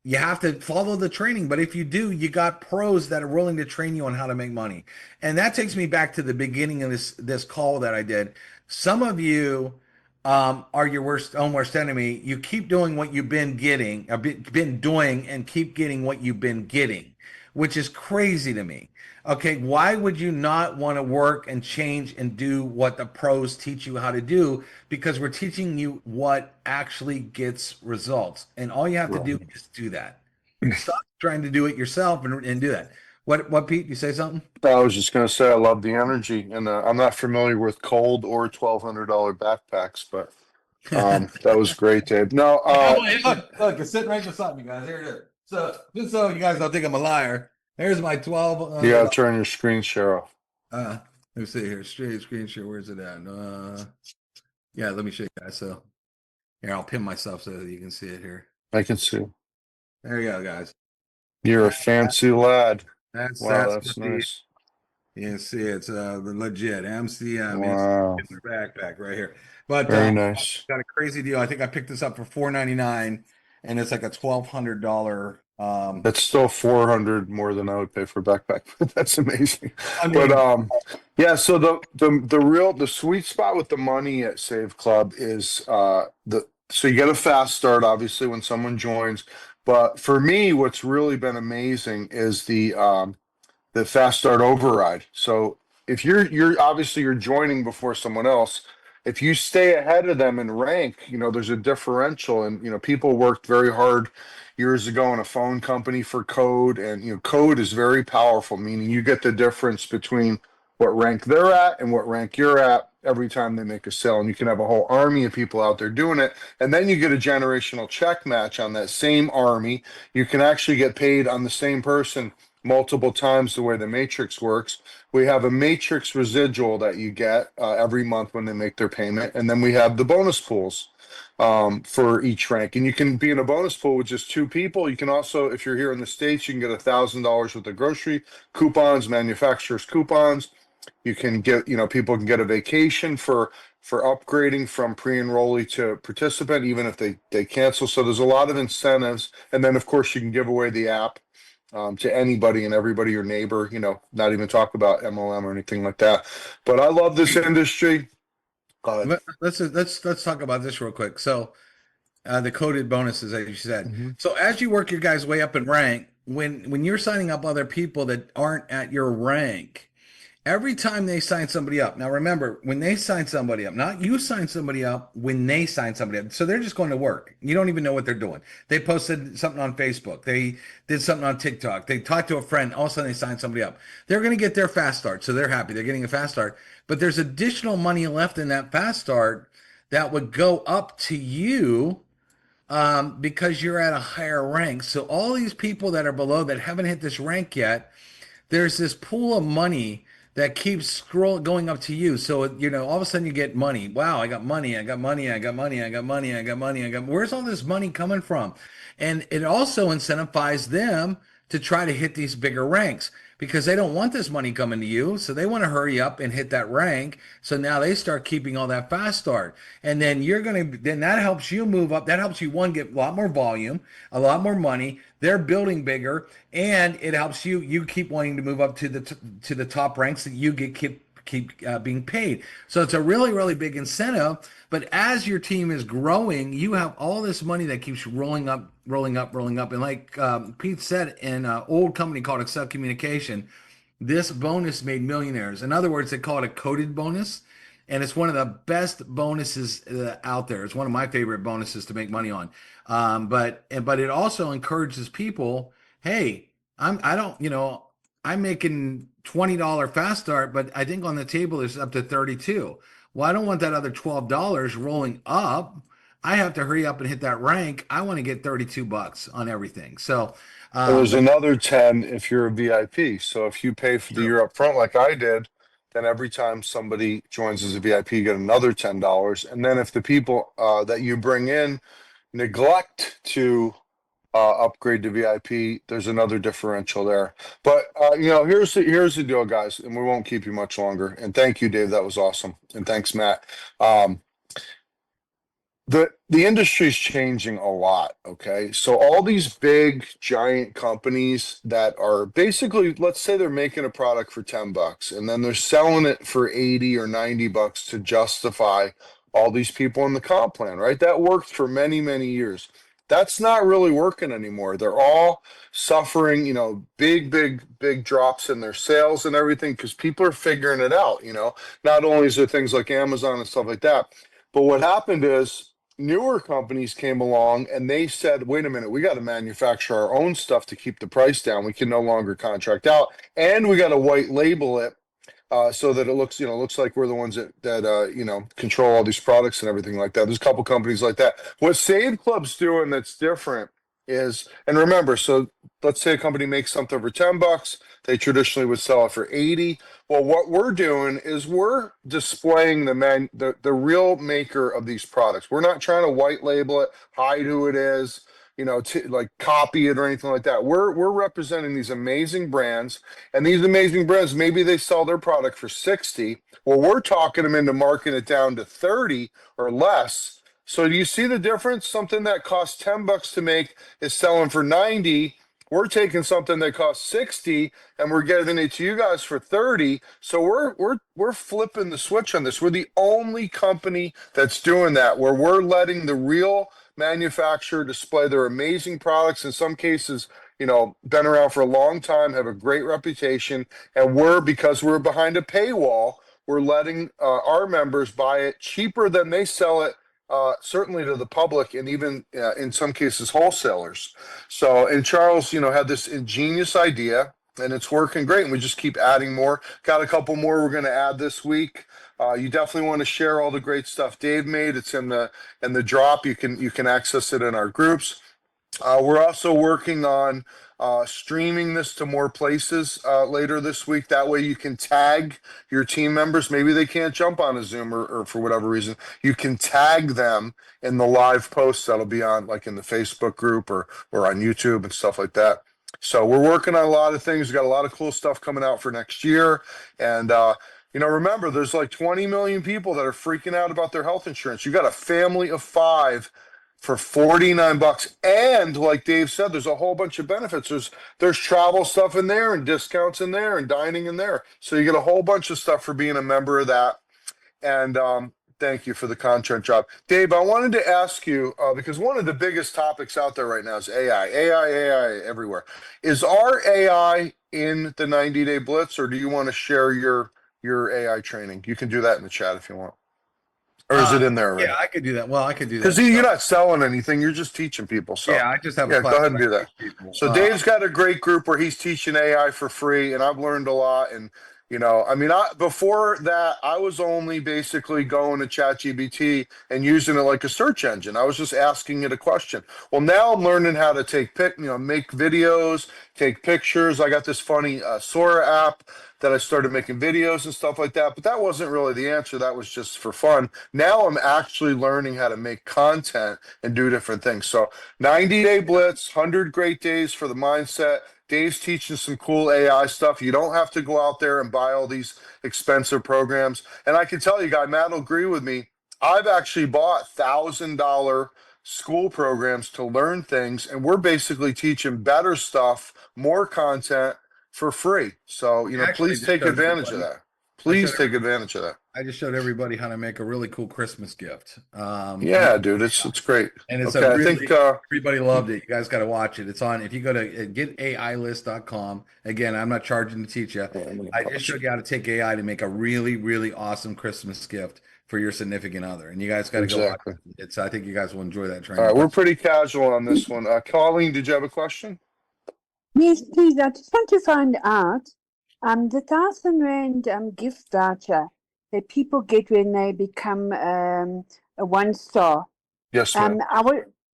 You have to follow the training, but if you do, you got pros that are willing to train you on how to make money. And that takes me back to the beginning of this call that I did. Some of you are your own worst enemy. You keep doing what you've been getting, been doing, and keep getting what you've been getting, which is crazy to me. Okay, why would you not want to work and change and do what the pros teach you how to do? Because we're teaching you what actually gets results, and all you have to do is do that. Stop trying to do it yourself and do that. What Pete? You say something? I was just going to say, I love the energy, and I'm not familiar with cold or $1,200 backpacks, but that was great, Dave. No, Hey, look, it's sitting right beside me, guys. Here it is. So just so you guys don't think I'm a liar, here's my 12. you got to turn your screen share off. Let me see here. Straight screen share. Where's it at? Yeah, let me show you guys. So here, I'll pin myself so that you can see it here. I can see. There you go, guys. You're a fancy lad. Wow, that's the, nice. you can see it's the legit MCM. Wow, It's in the backpack right here. But very nice. got a crazy deal. I think I picked this up for $4.99, and it's like a $1,200. That's still 400 more than I would pay for a backpack. That's amazing. I mean, But yeah, so the sweet spot with the money at Save Club is so you get a fast start obviously when someone joins. But for me, what's really been amazing is the fast start override. So if you're obviously you're joining before someone else, if you stay ahead of them in rank, there's a differential. And people worked very hard years ago in a phone company for code, and code is very powerful, meaning you get the difference between what rank they're at and what rank you're at every time they make a sale. And you can have a whole army of people out there doing it. And then you get a generational check match on that same army. You can actually get paid on the same person multiple times the way the matrix works. We have a matrix residual that you get every month when they make their payment. And then we have the bonus pools for each rank. And you can be in a bonus pool with just 2 people. You can also, if you're here in the States, you can get $1,000 worth of grocery coupons, manufacturers coupons. You can get, people can get a vacation for upgrading from pre-enrollee to participant, even if they cancel. So there's a lot of incentives. And then of course you can give away the app to anybody and everybody, your neighbor, not even talk about MLM or anything like that. But I love this industry. let's talk about this real quick. So the coded bonuses, as you said. Mhm. So as you work your guys way up in rank, when you're signing up other people that aren't at your rank, every time they sign somebody up. Now remember, when they sign somebody up, not you sign somebody up, when they sign somebody up. So they're just going to work. You don't even know what they're doing. They posted something on Facebook. They did something on TikTok. They talked to a friend. All of a sudden they signed somebody up. They're going to get their fast start. So they're happy. They're getting a fast start. But there's additional money left in that fast start that would go up to you because you're at a higher rank. So all these people that are below that haven't hit this rank yet, there's this pool of money that keeps going up to you. So all of a sudden you get money. Wow, I got money. I got money. I got money. I got money. I got money. Where's all this money coming from? And it also incentivizes them to try to hit these bigger ranks because they don't want this money coming to you. So they want to hurry up and hit that rank. So now they start keeping all that fast start. And then then that helps you move up. That helps you, one, get a lot more volume, a lot more money. They're building bigger, and it helps you keep wanting to move up to the top ranks that you keep being paid. So it's a really, really big incentive. But as your team is growing, you have all this money that keeps rolling up, rolling up, rolling up. And like Pete said, in an old company called Excel Communication, this bonus made millionaires. In other words, they call it a coded bonus. And it's one of the best bonuses out there. It's one of my favorite bonuses to make money on. But it also encourages people hey, I don't, I'm making $20 fast start, but I think on the table is up to 32. Well, I don't want that other $12 rolling up. I have to hurry up and hit that rank. I want to get 32 bucks on everything. So, And there's but another 10 if you're a VIP. So if you pay for the true. year up front, like I did, then every time somebody joins as a VIP, you get another $10. And then if the people that you bring in neglect to upgrade to VIP, there's another differential there. But here's the deal, guys, and we won't keep you much longer. And thank you, Dave. That was awesome. And thanks, Matt. The industry's changing a lot. Okay, so all these big giant companies that are basically, let's say they're making a product for $10 and then they're selling it for 80 or $90 to justify all these people in the comp plan, right? That worked for many, many years. That's not really working anymore. They're all suffering, big drops in their sales and everything because people are figuring it out. Not only is there things like Amazon and stuff like that, but what happened is newer companies came along and they said, wait a minute, we got to manufacture our own stuff to keep the price down. We can no longer contract out, and we got to white label it so that it looks like we're the ones that control all these products and everything like that. There's a couple companies like that. What Save Club's doing that's different is, and remember, so let's say a company makes something for $10, they traditionally would sell it for 80. Well, what we're doing is we're displaying the real maker of these products. We're not trying to white label it, hide who it is, like copy it or anything like that. We're representing these amazing brands, and these amazing brands, maybe they sell their product for 60. Well, we're talking them into marking it down to 30 or less. So do you see the difference? Something that costs $10 to make is selling for 90. We're taking something that costs 60 and we're getting it to you guys for 30. So we're flipping the switch on this. We're the only company that's doing that, where we're letting the real manufacturer display their amazing products. In some cases, been around for a long time, have a great reputation, and because we're behind a paywall, we're letting our members buy it cheaper than they sell it, certainly to the public, and even in some cases wholesalers. So, and Charles, had this ingenious idea, and it's working great, and we just keep adding more. Got a couple more we're going to add this week. You definitely want to share all the great stuff Dave made. It's in the drop. You can access it in our groups. We're also working on streaming this to more places later this week. That way you can tag your team members. Maybe they can't jump on a Zoom or for whatever reason. You can tag them in the live posts that'll be on, like, in the Facebook group or on YouTube and stuff like that. So we're working on a lot of things. We've got a lot of cool stuff coming out for next year. And remember, there's like 20 million people that are freaking out about their health insurance. You got a family of 5 for $49. And like Dave said, there's a whole bunch of benefits. There's travel stuff in there and discounts in there and dining in there. So you get a whole bunch of stuff for being a member of that. And thank you for the content job. Dave, I wanted to ask you, because one of the biggest topics out there right now is AI everywhere. Is our AI in the 90-day blitz, or do you want to share your AI training? You can do that in the chat if you want. Or is it in there already? Yeah, I could do that. Well, I could do that. Because you're not selling anything, you're just teaching people. So Yeah, I just have yeah, a class. go ahead and do where I that. teach people. So Dave's got a great group where he's teaching AI for free, and I've learned a lot. And before that, I was only basically going to ChatGPT and using it like a search engine. I was just asking it a question. Well, now I'm learning how to make videos, take pictures. I got this funny Sora app that I started making videos and stuff like that. But that wasn't really the answer. That was just for fun. Now I'm actually learning how to make content and do different things. So 90-day blitz, 100 great days for the mindset. Dave's teaching some cool AI stuff. You don't have to go out there and buy all these expensive programs. And I can tell you, guy, Matt will agree with me. I've actually bought $1,000 school programs to learn things, and we're basically teaching better stuff, more content for free. So, please take advantage of that. Please take advantage of that. I just showed everybody how to make a really cool Christmas gift. Yeah, dude, it's great. And it's okay, really, I think everybody loved it. You guys got to watch it. It's on. If you go to getailist.com, again, I'm not charging to teach you. I just showed you how to take AI to make a really, really awesome Christmas gift for your significant other. And you guys got to go watch it. I think you guys will enjoy that training. All right, we're pretty casual on this one. Colleen, did you have a question? Yes, please. I just want to find out the 1,000 Rand gift voucher that people get when they become a 1 star. Yes, ma'am.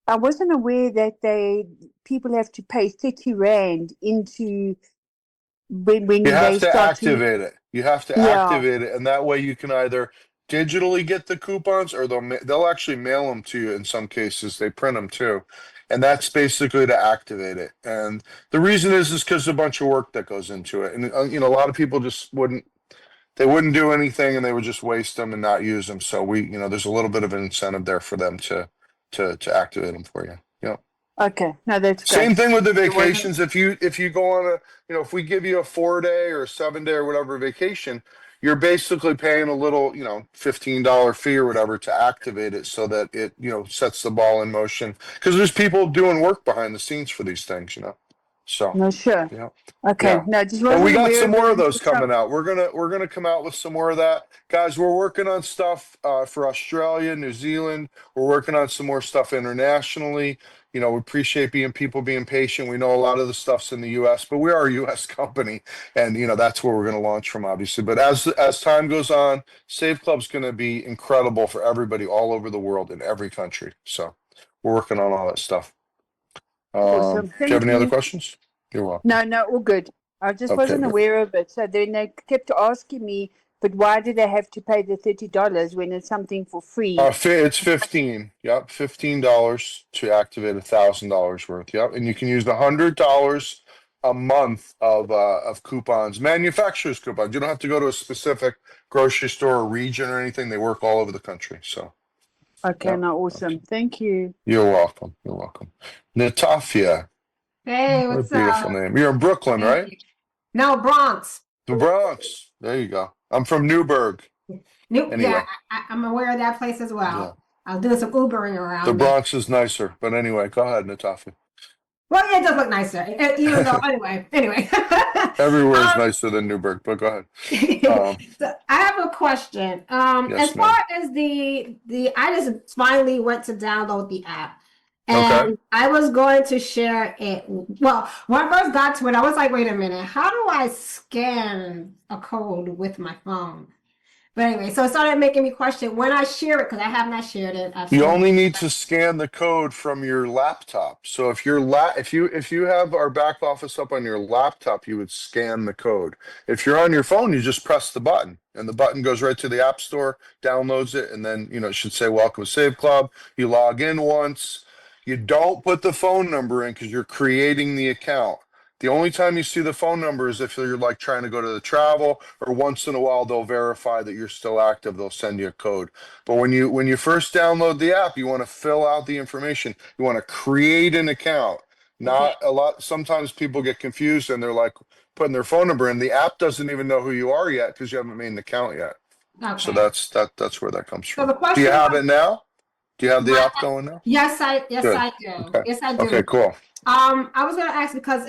I wasn't aware that people have to pay 30 Rand into when You have they to start to. activate it. You have to Yeah. activate it, and that way you can either digitally get the coupons, or they'll actually mail them to you in some cases. They print them too, and that's basically to activate it. And the reason is because a bunch of work that goes into it, and a lot of people just wouldn't do anything, and they would just waste them and not use them. So there's a little bit of an incentive there for them to activate them for you. Yeah. Okay. No, that's Same great. thing with the It wasn't. vacations. If you go on if we give you a 4-day or a 7-day or whatever vacation, you're basically paying a little, $15 fee or whatever to activate it so that it, sets the ball in motion. Because there's people doing work behind the scenes for these things. So, No, sure. yeah. Okay. Yeah. No, just And we wasn't got aware some of it more of until those coming out. We're gonna come out with some more of that. Guys, we're working on stuff for Australia, New Zealand. We're working on some more stuff internationally. We appreciate people being patient. We know a lot of the stuff's in the US, but we are a US company, and that's where we're gonna launch from, obviously. But as time goes on, Save Club's gonna be incredible for everybody all over the world in every country. So we're working on all that stuff. awesome. Do you have Thank any other you. questions? You're welcome. No, all good. I just Okay, wasn't good. aware of it. So then they kept asking me, but why do they have to pay the $30 when it's something for free? It's 15. Yep, $15 to activate $1,000 worth. Yep, and you can use $100 a month of coupons, manufacturers coupons. You don't have to go to a specific grocery store or region or anything. They work all over the country. So, Okay, yep. no, awesome. Okay. Thank you. You're welcome. You're welcome. Natafia, Hey, what a what's beautiful up? name. You're in Brooklyn, Thank right? you. No, Bronx. The Bronx. There you go. I'm from Newburgh. New, Anyway, yeah, I'm aware of that place as yeah. well. I was doing some Ubering The around there. Bronx is nicer, but anyway, go ahead, Natafia. Well, yeah, it does look nicer, even though, anyway. Everywhere is Um, nicer than Newburgh, but go ahead. Um, so I have a question. As yes, far ma'am. as I just finally went to download the app, Okay. and I was going to share it. Well, when I first got to it, I was like, wait a minute, how do I scan a code with my phone? But anyway, so it started making me question when I share it, because I have not shared it. I've You sent only need to scan the code from your laptop. So if you have our back office up on your laptop, you would scan the code. If you're on your phone, you just press the button, and the button goes right to the App Store, downloads it, and then it should say Welcome to Save Club. You log in once. You don't put the phone number in because you're creating the account. The only time you see the phone number is if you're like trying to go to the travel, or once in a while they'll verify that you're still active. They'll send you a code. But when you first download the app, you want to fill out the information. You want to create an account. Okay. Not a lot. Sometimes people get confused and they're like putting their phone number in. The app doesn't even know who you are yet because you haven't made an account yet. So Okay. that's where that comes So from. the Do you question have was, it now? Do you have the my, app going now? yes, Good. I do. Okay. Yes, I Okay, do. cool. I was gonna ask because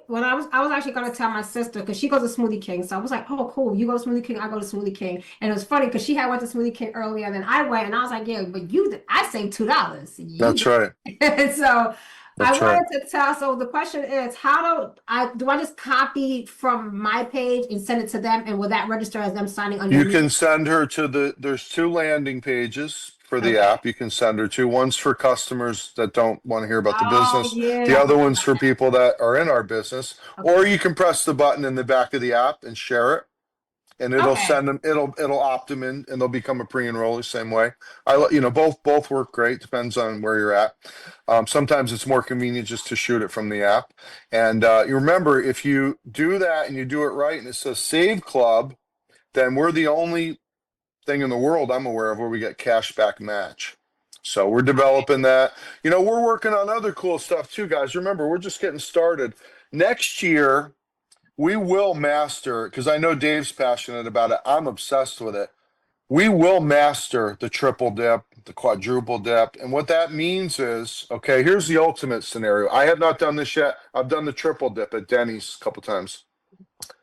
when I was actually gonna tell my sister because she goes to Smoothie King, so I was like, oh, cool, you go to Smoothie King, I go to Smoothie King, and it was funny because she had went to Smoothie King earlier than I went, and I was like, yeah, but I saved $2, you That's right. did. So I That's right. wanted to tell. So the question is, how do I just copy from my page and send it to them, and will that register as them signing You underneath? can send her to there's 2 landing pages for the Okay. app you can send her to. One's for customers that don't want to hear about the Oh business. The yeah, I other forgot one's about for people that are in our business. that. Or Okay. you can press the button in the back of the app and share it. And it'll Okay. send them, it'll opt them in, and they'll become a pre-enroll the same way. Both work great, depends on where you're at. Sometimes it's more convenient just to shoot it from the app. And you remember, if you do that and you do it right and it says Save Club, then we're the only thing in the world I'm aware of where we get cashback match. So we're developing that. We're working on other cool stuff too, guys. Remember, we're just getting started. Next year, we will master, because I know Dave's passionate about it. I'm obsessed with it. We will master the triple dip, the quadruple dip. And what that means is, okay, here's the ultimate scenario. I have not done this yet. I've done the triple dip at Denny's a couple times.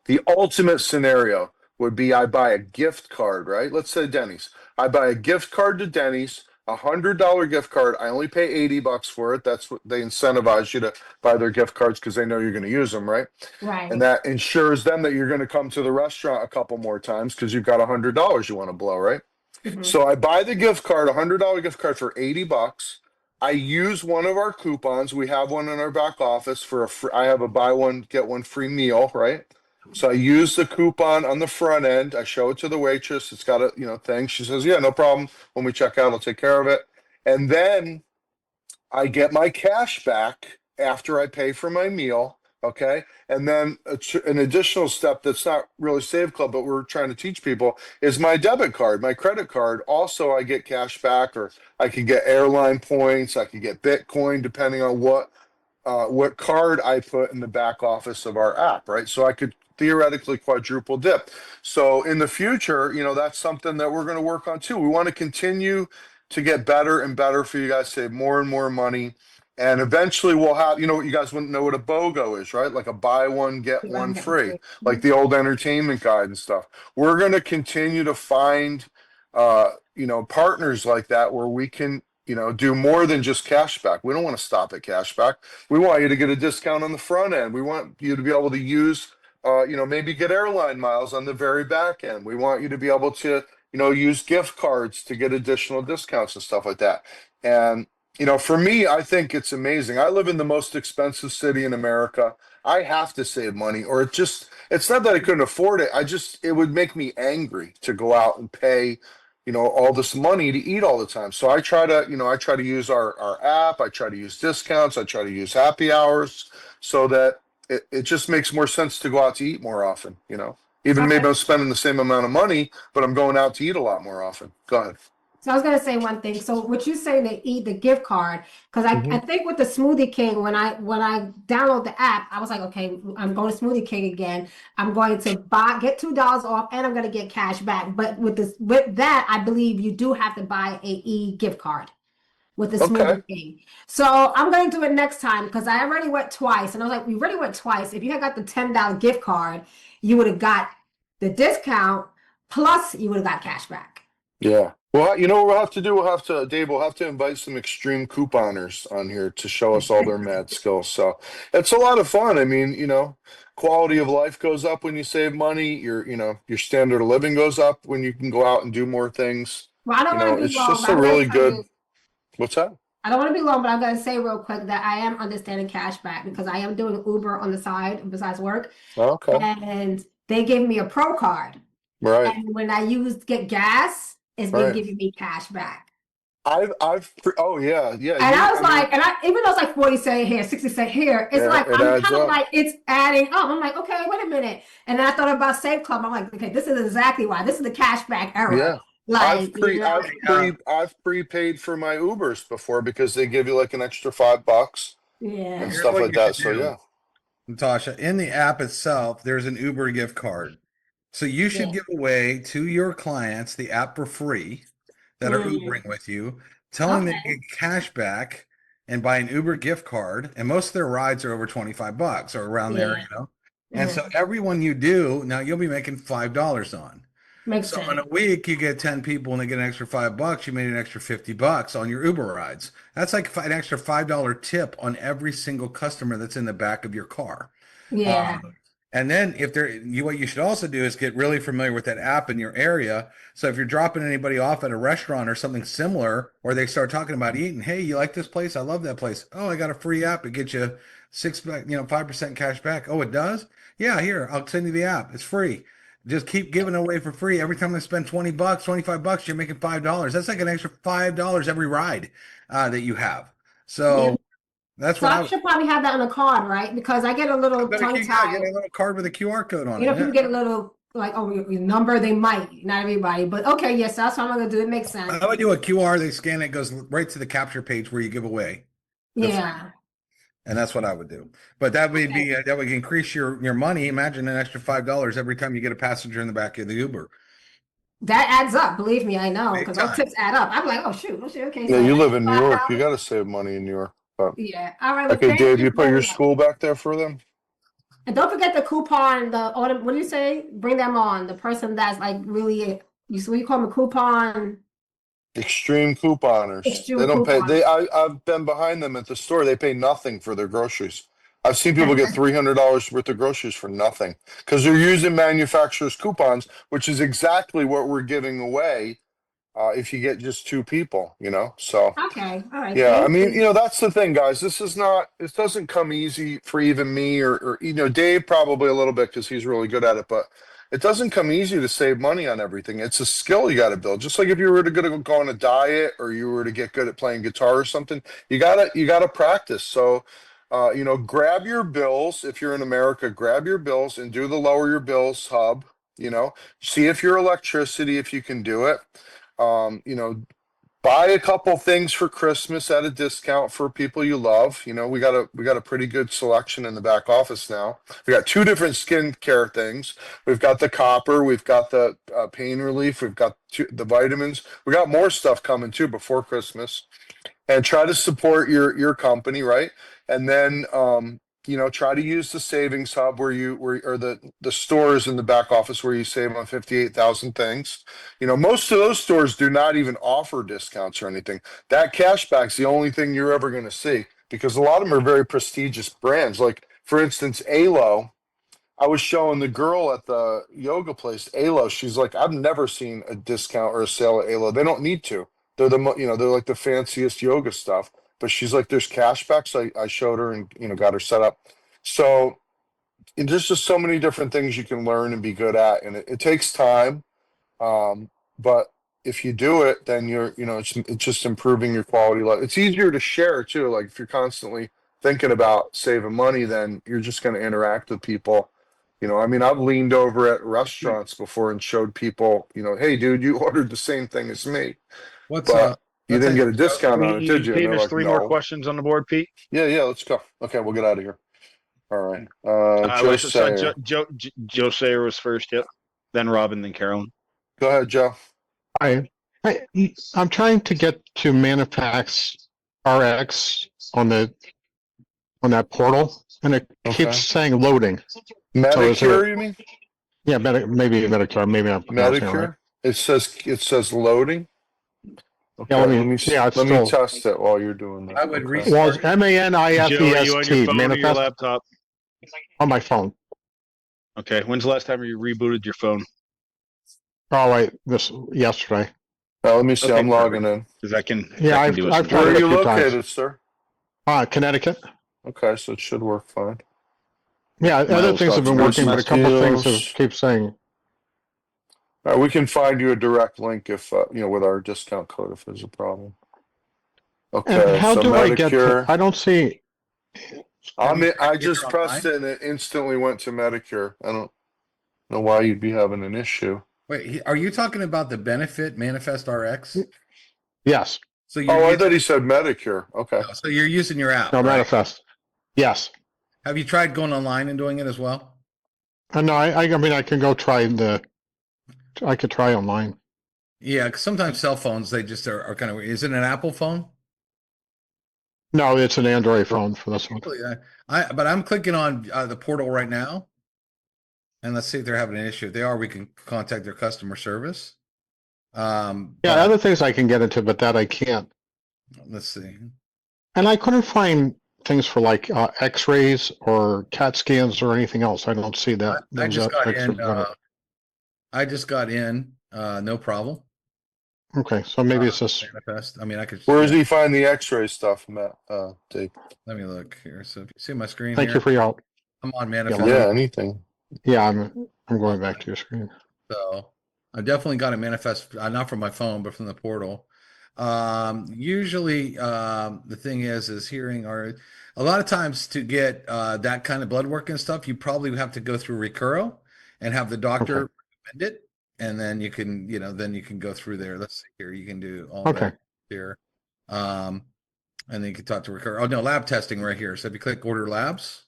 The ultimate scenario would be I buy a gift card, right? Let's say Denny's. I buy a gift card to Denny's $100 gift card. I only pay $80 for it. That's what they incentivize you to buy their gift cards because they know you're going to use them, right? And Right. that ensures them that you're going to come to the restaurant a couple more times because you've got $100 you want to blow, right? Mhm. So I buy the gift card, $100 gift card for $80. I use one of our coupons. We have one in our back office for a free, I have a buy one, get one free meal, right? So I use the coupon on the front end. I show it to the waitress. It's got a, thing. She says, yeah, no problem. When we check out, I'll take care of it. And then I get my cash back after I pay for my meal. Okay. And then an additional step that's not really Save Club, but we're trying to teach people is my debit card, my credit card. Also, I get cash back, or I can get airline points. I can get Bitcoin, depending on what card I put in the back office of our app, right? So I could theoretically quadruple dip. So in the future, that's something that we're going to work on too. We want to continue to get better and better for you guys, save more and more money. And eventually we'll have, what you guys wouldn't know what a BOGO is, right? Like a buy one, get one free, like the old entertainment guide and stuff. We're going to continue to find, partners like that where we can, do more than just cashback. We don't want to stop at cashback. We want you to get a discount on the front end. We want you to be able to use, maybe get airline miles on the very back end. We want you to be able to, use gift cards to get additional discounts and stuff like that. And, for me, I think it's amazing. I live in the most expensive city in America. I have to save money, or it's not that I couldn't afford it. It would make me angry to go out and pay, all this money to eat all the time. So I try to use our app. I try to use discounts. I try to use happy hours so that it just makes more sense to go out to eat more often, Even maybe Okay. I'm spending the same amount of money, but I'm going out to eat a lot more often. Go ahead. So I was gonna say one thing. So what you say to eat the gift card, because I Mhm. think with the Smoothie King, when I download the app, I was like, okay, I'm going to Smoothie King again. I'm going to get $2 off, and I'm gonna get cash back. But with that, I believe you do have to buy a gift card with the Okay. Smoothie King. So I'm gonna do it next time because I already went twice, and I was like, we already went twice. If you had got the $10 gift card, you would have got the discount plus you would have got cash back. Yeah. Well, you know what we'll have to do? Dave, we'll have to invite some extreme couponers on here to show us all their mad skills. So it's a lot of fun. I mean, quality of life goes up when you save money. Your standard of living goes up when you can go out and do more things. Well, I don't want to be It's long, just but a I'm going really to tell good, you, what's that? I don't want to be long, but I'm going to say real quick that I am understanding cash back because I am doing Uber on the side besides work. Okay. And they gave me a pro card. Right. And when I get gas, it's been Right. giving me cash back. Oh yeah. Yeah. And I was like, even though it's like 40 cent here, 60 cent here, it's Yeah, like, it I'm adds kind of up. like, it's adding up. I'm like, okay, wait a minute. And then I thought about Save Club. I'm like, okay, this is exactly why. This is the cashback era. Yeah. Like, I've prepaid for my Ubers before because they give you like an extra $5 and yeah. Here's stuff what like you should that. So do, yeah. Natasha. In the app itself, there's an Uber gift card. So you should Yeah. give away to your clients the app for free that are Mm. Ubering with you, telling them Okay. to get cash back and buy an Uber gift card. And most of their rides are over $25 or around there, Yeah. And so Mhm. everyone you do, now you'll be making $5 on. Makes So in sense. a week, you get 10 people and they get an extra $5. You made an extra $50 on your Uber rides. That's like an extra $5 tip on every single customer that's in the back of your car. Yeah. And then what you should also do is get really familiar with that app in your area. So if you're dropping anybody off at a restaurant or something similar, or they start talking about eating, hey, you like this place? I love that place. Oh, I got a free app. It gets you 5% cash back. Oh, it does? Yeah, here, I'll send you the app. It's free. Just keep giving it away for free. Every time I spend $20, $25, you're making $5. That's like an extra $5 every ride that you have. Yeah. So that's So what I I would. should probably have that on the card, right? Because I get a I little bet tongue get tied. a little card with a QR code on You it. know, Yeah. people get a little like, oh, your number, they might, not everybody. But okay, yes, that's what I'm gonna do. It makes sense. I would do a QR, they scan it, goes right to the capture page where you give away the free, Yeah. and that's what I would do. But that would Okay. be that would increase your money. Imagine an extra $5 every time you get a passenger in the back of the Uber. That adds up. Believe me, I know, Big because those time. tips add up. I'm like, oh shoot, okay, Yeah, so you an live extra in New York. You $5. got to save money in New York. But Yeah. All right. Well, okay, thank Dave, you you put very your much. school back there for them? And don't forget the coupon, what do you say? Bring them on. The person that's like really, what you call them a coupon Extreme couponers. Extreme They don't pay. coupons. I've been behind them at the store. They pay nothing for their groceries. I've seen people get $300 worth of groceries for nothing because they're using manufacturers' coupons, which is exactly what we're giving away if you get just two people. So. Okay, all right, Yeah, I thank mean, you. that's the thing, guys. This doesn't come easy for even me or Dave probably a little bit because he's really good at it, but it doesn't come easy to save money on everything. It's a skill you got to build. Just like if you were to go on a diet or you were to get good at playing guitar or something, you gotta practice. So, grab your bills. If you're in America, grab your bills and do the lower your bills hub. See if your electricity, if you can do it. Buy a couple things for Christmas at a discount for people you love. We got a pretty good selection in the back office now. We got two different skincare things. We've got the copper, we've got the pain relief, we've got the vitamins. We got more stuff coming too before Christmas. And try to support your company, right? And then try to use the savings hub or the stores in the back office where you save on 58,000 things. Most of those stores do not even offer discounts or anything. That cashback's the only thing you're ever going to see because a lot of them are very prestigious brands. Like for instance, Alo. I was showing the girl at the yoga place, Alo. She's like, I've never seen a discount or a sale at Alo. They don't need to. They're they're like the fanciest yoga stuff. But she's like, there's cashbacks. I showed her and got her set up. So there's just so many different things you can learn and be good at, and it takes time. But if you do it, then it's just improving your quality of life. It's easier to share too. Like if you're constantly thinking about saving money, then you're just going to interact with people. I mean, I've leaned over at restaurants before and showed people, hey, dude, you ordered the same thing as me, What's but you let's didn't say get a discount on it, did you? And Dave, they're there's like, three more no. questions on the board, Pete. Yeah, let's go. Okay, we'll get out of here. All right. Joe Wait, so Sayer. Joe Sayer was first, yep. Then Robin, then Carolyn. Go ahead, Joe. I I'm trying to get to Manifax RX on that portal, and it Okay. keeps saying loading. Medicare, you mean? Yeah, maybe Medicare. Maybe I'm pronouncing it right. Medicare? It says loading. Okay, Yeah, let me test it while you're doing that. I would Okay. Well, it's Joe, are you on your MANIFEST phone or your manifest laptop? on my phone. Okay. When's the last time you rebooted your phone? Oh, wait, yesterday. Now, let me see. Okay, I'm logging in. Because I can. Yeah, that can do us I've some Where tried are it you a few located, times. sir? Connecticut. Okay, so it should work fine. Yeah, other things have been working, but a couple of things Deals. keep saying. All right, we can find you a direct link if with our discount code if there's a problem. And Okay, how so do I get to? Medicare. I don't see. I just pressed it and it instantly went to Medicare. I don't know why you'd be having an issue. Wait, are you talking about the benefit Manifest RX? Yes. So I thought he said Medicare. Okay. so you're using your app, No, right? Manifest. Yes. Have you tried going online and doing it as well? No, I mean, I can go I could try online. Yeah, because sometimes cell phones, they just are kind of weird. Is it an Apple phone? No, it's an Android phone for this one. But I'm clicking on the portal right now, and let's see if they're having an issue. If they are, we can contact their customer service. Yeah, but other things I can get into, but that I can't. let's see. And I couldn't find things for like X-rays or CAT scans or anything else. I don't see that. I just got extra in. benefit. I just got in. No problem. Okay, so maybe it's just. Manifest. I mean, I could. Where does he find the X-ray stuff, Matt? Dave? Let me look here. So if you see my screen Thank here, you for your help. I'm on Manifest. Yeah, anything. Yeah, I'm going back to your screen. So I definitely got a manifest, not from my phone, but from the portal. Usually, the thing is hearing or a lot of times to get that kind of blood work and stuff, you probably have to go through Recuro and have the doctor recommend it, and then you can, then you can go through there. Let's see here, you can do all that here, and then you can talk to Recuro. Oh no, lab testing right here. So if you click order labs.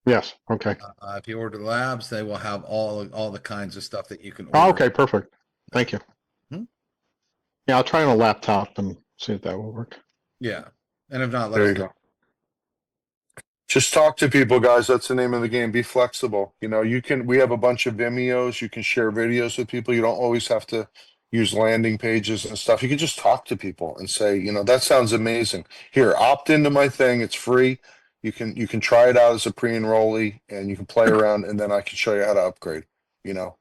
Yes. Okay. If you order labs, they will have all the kinds of stuff that you can order. Oh, okay. Perfect. Thank you. Hmm? Yeah, I'll try on a laptop and see if that will work. Yeah, and if not, let There us you know. go. Just talk to people, guys. That's the name of the game. Be flexible. We have a bunch of Vimeos. You can share videos with people. You don't always have to, use landing pages and stuff. You can just talk to people and say, you know, that sounds amazing. Here, opt into my thing. It's free. You can try it out as a pre-enrollee and you can play around, and then I can show you how to upgrade. You know,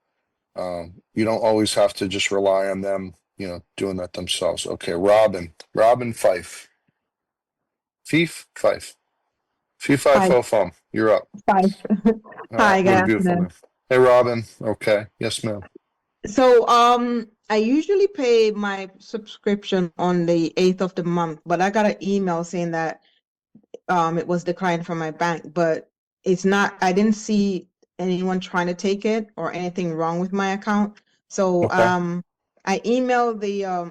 you don't always have to just rely on them, you know, doing that themselves. Okay, Robin Fife. Fife. Fee Fi Hi, Fo Fum, you're up. hi. Hi, good What a beautiful afternoon. name. Hey, Robin. Okay. Yes, ma'am. So, I usually pay my subscription on the 8th of the month, but I got an email saying that it was declined from my bank, but it's not, I didn't see anyone trying to take it or anything wrong with my account. So, Okay. I emailed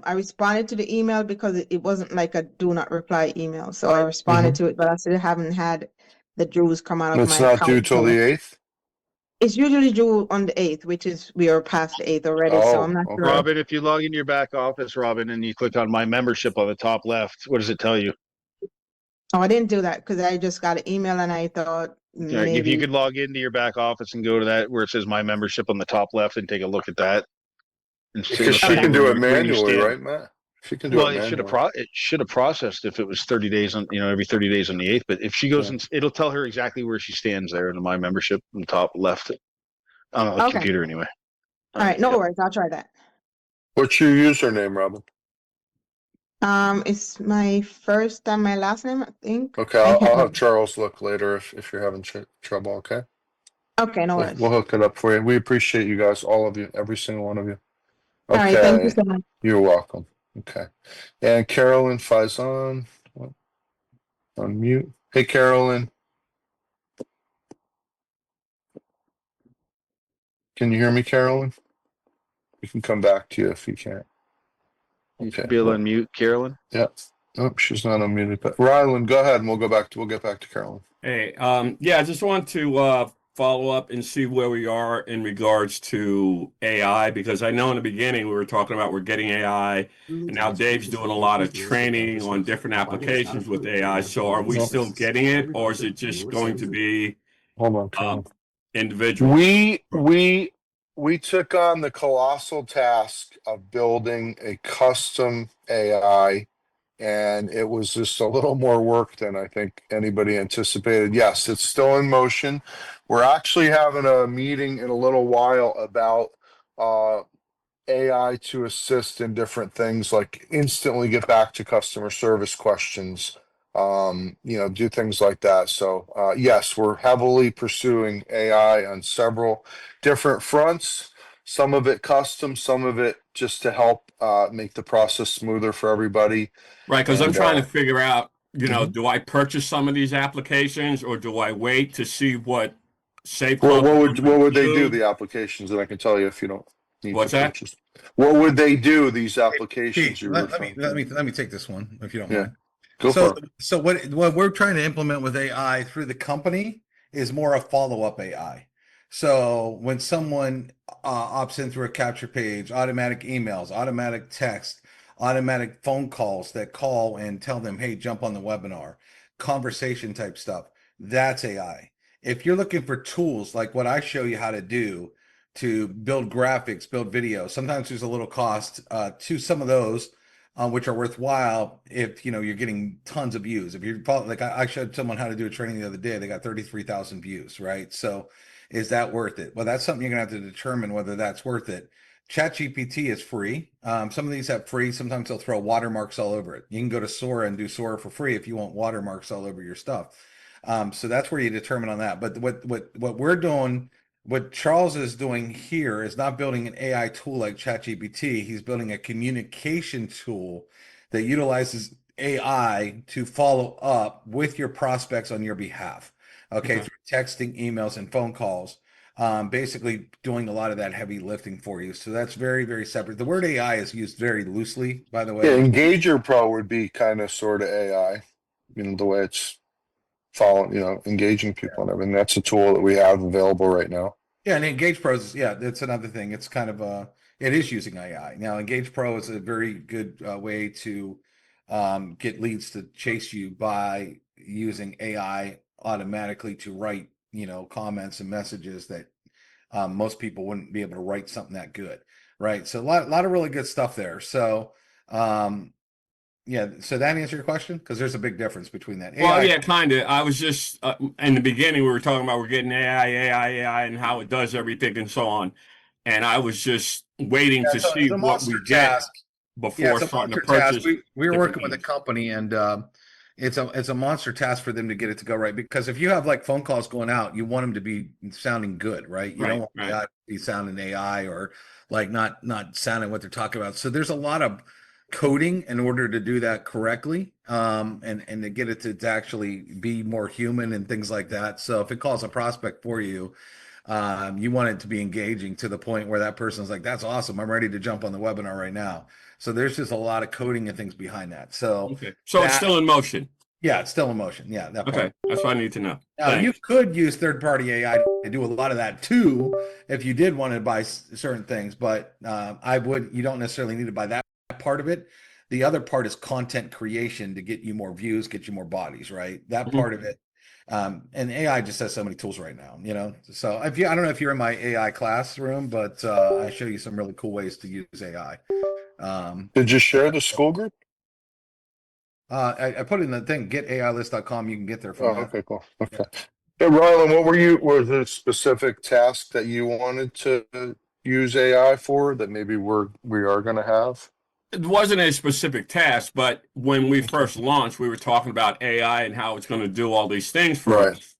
I responded to the email because it wasn't like a do not reply email. So I responded to it, but I still haven't had the dues come out of It's my not due account. till So the 8th? it's usually due on the 8th, which is we are past the 8th already. So I'm Oh, not okay. sure. Robin, if you log into your back office, Robin, and you click on my membership on the top left, what does it tell you? Oh, I didn't do that because I just got an email and I thought If you maybe. could log into your back office and go to that where it says my membership on the top left and take a look at that, and Because it'll she tell Okay. you can do it where you manually, stand. right, Matt? She can do Well, it manually. it should have processed if it was 30 days on, every 30 days on the 8th. But if she goes Yeah. and it'll tell her exactly where she stands there in my membership on the top left on the Okay. computer anyway. All right. No Yep. worries. I'll try that. What's your username, Robin? It's my first and my last name, I think. Okay, I can't I'll have remember. Charles look later if you're having trouble, okay? Okay. No We'll worries. hook it up for you. We appreciate you guys, all of you, every single one of you. All right. Thank you Okay, so much. you're welcome. Okay. And Carolyn Faison, on mute. Hey, Carolyn, can you hear me, Carolyn? We can come back to you if you can't. You Okay. should be able to unmute Carolyn. Yeah. Oh, she's not unmuted. But Rylan, go ahead and we'll get back to Carolyn. Hey, yeah, I just want to follow up and see where we are in regards to AI, because I know in the beginning we were talking about we're getting AI, and now Dave's doing a lot of training on different applications with AI. So are we still getting it, or is it just going to be Hold on, Carolyn. individual? We took on the colossal task of building a custom AI, and it was just a little more work than I think anybody anticipated. Yes, it's still in motion. We're actually having a meeting in a little while about AI to assist in different things, like instantly get back to customer service questions, do things like that. So yes, we're heavily pursuing AI on several different fronts, some of it custom, some of it just to help make the process smoother for everybody. Right, because I'm And trying to figure out, mhm. do I purchase some of these applications, or do I wait to see what Safe Well, Club is going to what would they do, include? the applications? And I can tell you if you don't need to What's that? purchase. What would they do, these Pete, applications you're referring to? let me take this one if you don't Yeah, mind. go So for it. so what we're trying to implement with AI through the company is more a follow-up AI. So when someone opts in through a capture page, automatic emails, automatic text, automatic phone calls that call and tell them, hey, jump on the webinar, conversation type stuff, that's AI. If you're looking for tools like what I show you how to do to build graphics, build videos, sometimes there's a little cost to some of those which are worthwhile if you're getting tons of views. If you're like I showed someone how to do a training the other day, they got 33,000 views, right? So is that worth it? Well, that's something you're gonna have to determine whether that's worth it. ChatGPT is free. Some of these have free. Sometimes they'll throw watermarks all over it. You can go to Sora and do Sora for free if you want watermarks all over your stuff. So that's where you determine on that. But what we're doing, what Charles is doing here is not building an AI tool like ChatGPT. He's building a communication tool that utilizes AI to follow up with your prospects on your behalf. Okay, Okay. through texting, emails, and phone calls. Basically doing a lot of that heavy lifting for you. So that's very, very separate. The word AI is used very loosely, by the Yeah, way. Engager Pro would be kind of sort of AI, the way it's following, engaging people and everything. That's a tool that we have available right now. Yeah, and Engage Pro is that's another thing. It's kind of it is using AI. Now, Engage Pro is a very good way to get leads to chase you by using AI automatically to write, comments and messages that Most people wouldn't be able to write something that good, right? So a lot of really good stuff there. So yeah, so that answer your question? Because there's a big difference between that. Well, AI, yeah, kind of. I was just in the beginning we were talking about we're getting AI, and how it does everything and so on, and I was just waiting to it's see a what monster we get task. Yeah, before it's a starting to monster task. purchase We were different working with a things. company, and it's a monster task for them to get it to go right. Because if you have like phone calls going out, you want them to be sounding good, right? You don't Right, want right. AI to be sounding AI or like not sounding what they're talking about. So there's a lot of coding in order to do that correctly, and to get it to actually be more human and things like that. So if it calls a prospect for you, you want it to be engaging to the point where that person's like, that's awesome, I'm ready to jump on the webinar right now. So there's just a lot of coding and things behind that. So Okay, so it's still in motion. yeah, it's still in motion. Yeah, that part. Okay, that's what I need to know. Now, you Thanks. could use third-party AI to do a lot of that too, if you did want to buy certain things. But you don't necessarily need to buy that part of it. The other part is content creation to get you more views, get you more bodies, right? That Mhm. part of it. And AI just has so many tools right now, So I don't know if you're in my AI classroom, but I show you some really cool ways to use AI. Did you share the school group? I put it in the thing, getailist.com. You can get there from Oh, that. okay, cool. Okay. Hey, Rylan, was there a specific task that you wanted to use AI for that maybe we are going to have? It wasn't a specific task, but when we first launched, we were talking about AI and how it's going to do all these things for Right. us.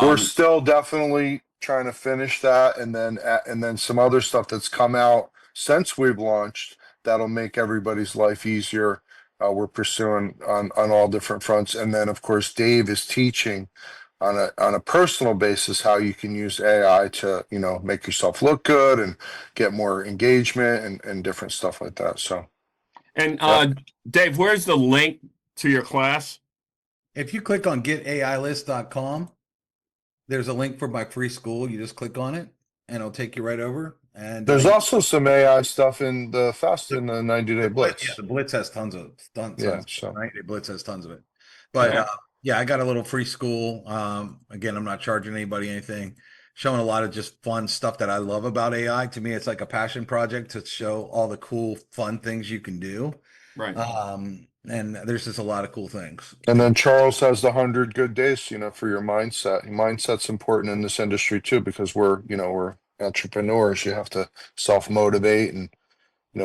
We're still definitely trying to finish that, and then some other stuff that's come out since we've launched that'll make everybody's life easier. We're pursuing on all different fronts, and then of course Dave is teaching on a personal basis how you can use AI to make yourself look good and get more engagement and different stuff like that. So And yeah. Dave, where's the link to your class? If you click on getailist.com, there's a link for my free school. You just click on it and it'll take you right over. And There's also some AI stuff in the 90-day blitz. Yeah, the Blitz has tons of Yeah, it, right? The Blitz has tons of it. Okay. But yeah, I got a little free school. Again, I'm not charging anybody anything. Showing a lot of just fun stuff that I love about AI. To me, it's like a passion project to show all the cool, fun things you can do. Right. And there's just a lot of cool things. And then Charles has the 100 good days, for your mindset. Mindset's important in this industry too, because we're entrepreneurs. You have to self-motivate and,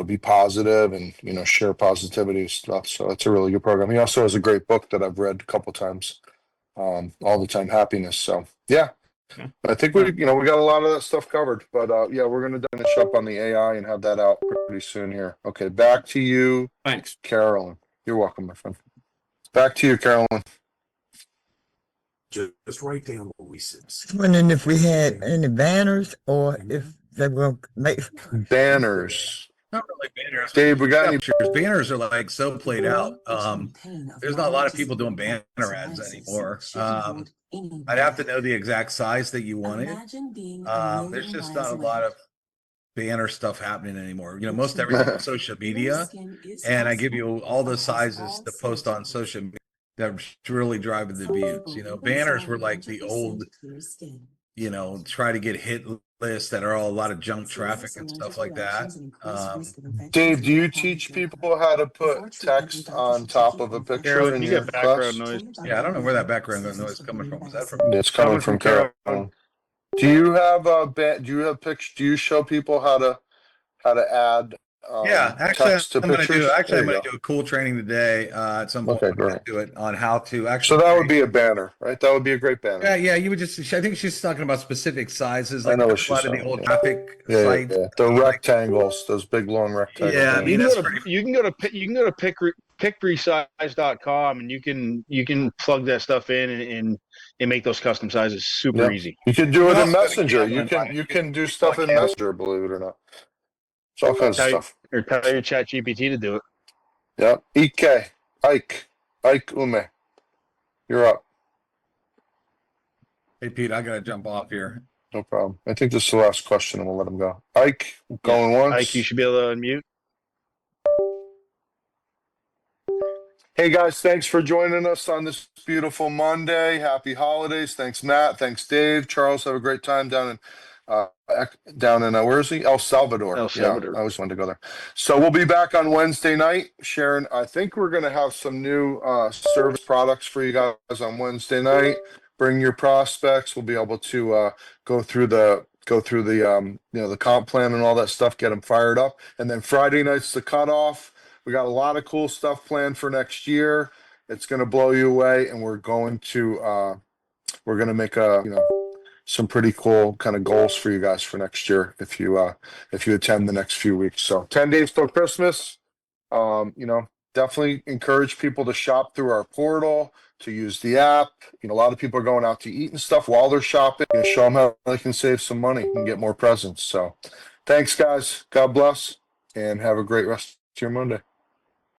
be positive and, share positivity stuff. So it's a really good program. He also has a great book that I've read a couple times, All the Time Happiness. So yeah, Okay. I think we got a lot of that stuff covered, but yeah, we're going to finish up on the AI and have that out pretty soon here. Okay. Back to you, Thanks. Carolyn. You're welcome, my friend. Back to you, Carolyn. Just write down what we said. Wondering if we had any banners or if they will make Banners. Not really banners. Dave, we got any? Banners are like so played out. There's not a lot of people doing banner ads anymore. I'd have to know the exact size that you wanted. There's just not a lot of banner stuff happening anymore. Most everything on social media, and I give you all the sizes to post on social media that's really driving the views. Banners were like the old, try to get hit lists that are all a lot of junk traffic and stuff like that. Dave, do you teach people how to put text on top of a picture Carolyn, in you your got background class? noise. Yeah, I don't know where that background noise is coming from. Is that from? It's coming from Carolyn. Do you have pictures? Do you show people how to add Yeah, actually, text to I'm going to pictures? do a cool training today at some point. Okay, great. Do it on how to actually. So that would be a banner, right? That would be a great banner. Yeah. You would just. I think she's talking about specific sizes. I Like know a what she's lot of the saying, old yeah. traffic Yeah, sites. the rectangles, those big long rectangles. Yeah, I mean, you can go to pickresize.com and you can plug that stuff in and make those custom sizes super easy. You can do You it can in also go to Messenger. Canva You and can do stuff in Messenger, believe it or not. It's all kinds of stuff. Or tell your chat GPT to do it. Yeah. Ike Ume. You're up. Hey, Pete, I got to jump off here. No problem. I think this is the last question and we'll let him go. Ike, going once. Ike, you should be able to unmute. Hey guys, thanks for joining us on this beautiful Monday. Happy holidays. Thanks, Matt. Thanks, Dave. Charles, have a great time down in down in where is he? El Salvador. El Salvador. Yeah, I always wanted to go there. So we'll be back on Wednesday night, Sharon. I think we're going to have some new service products for you guys on Wednesday night. Bring your prospects. We'll be able to go through the the comp plan and all that stuff, get them fired up. And then Friday night's the cutoff. We got a lot of cool stuff planned for next year. It's going to blow you away, and we're going to make some pretty cool kind of goals for you guys for next year if you attend the next few weeks. So 10 days till Christmas. Definitely encourage people to shop through our portal, to use the app. A lot of people are going out to eat and stuff while they're shopping. Show them how they can save some money and get more presents. So thanks, guys. God bless, and have a great rest of your Monday.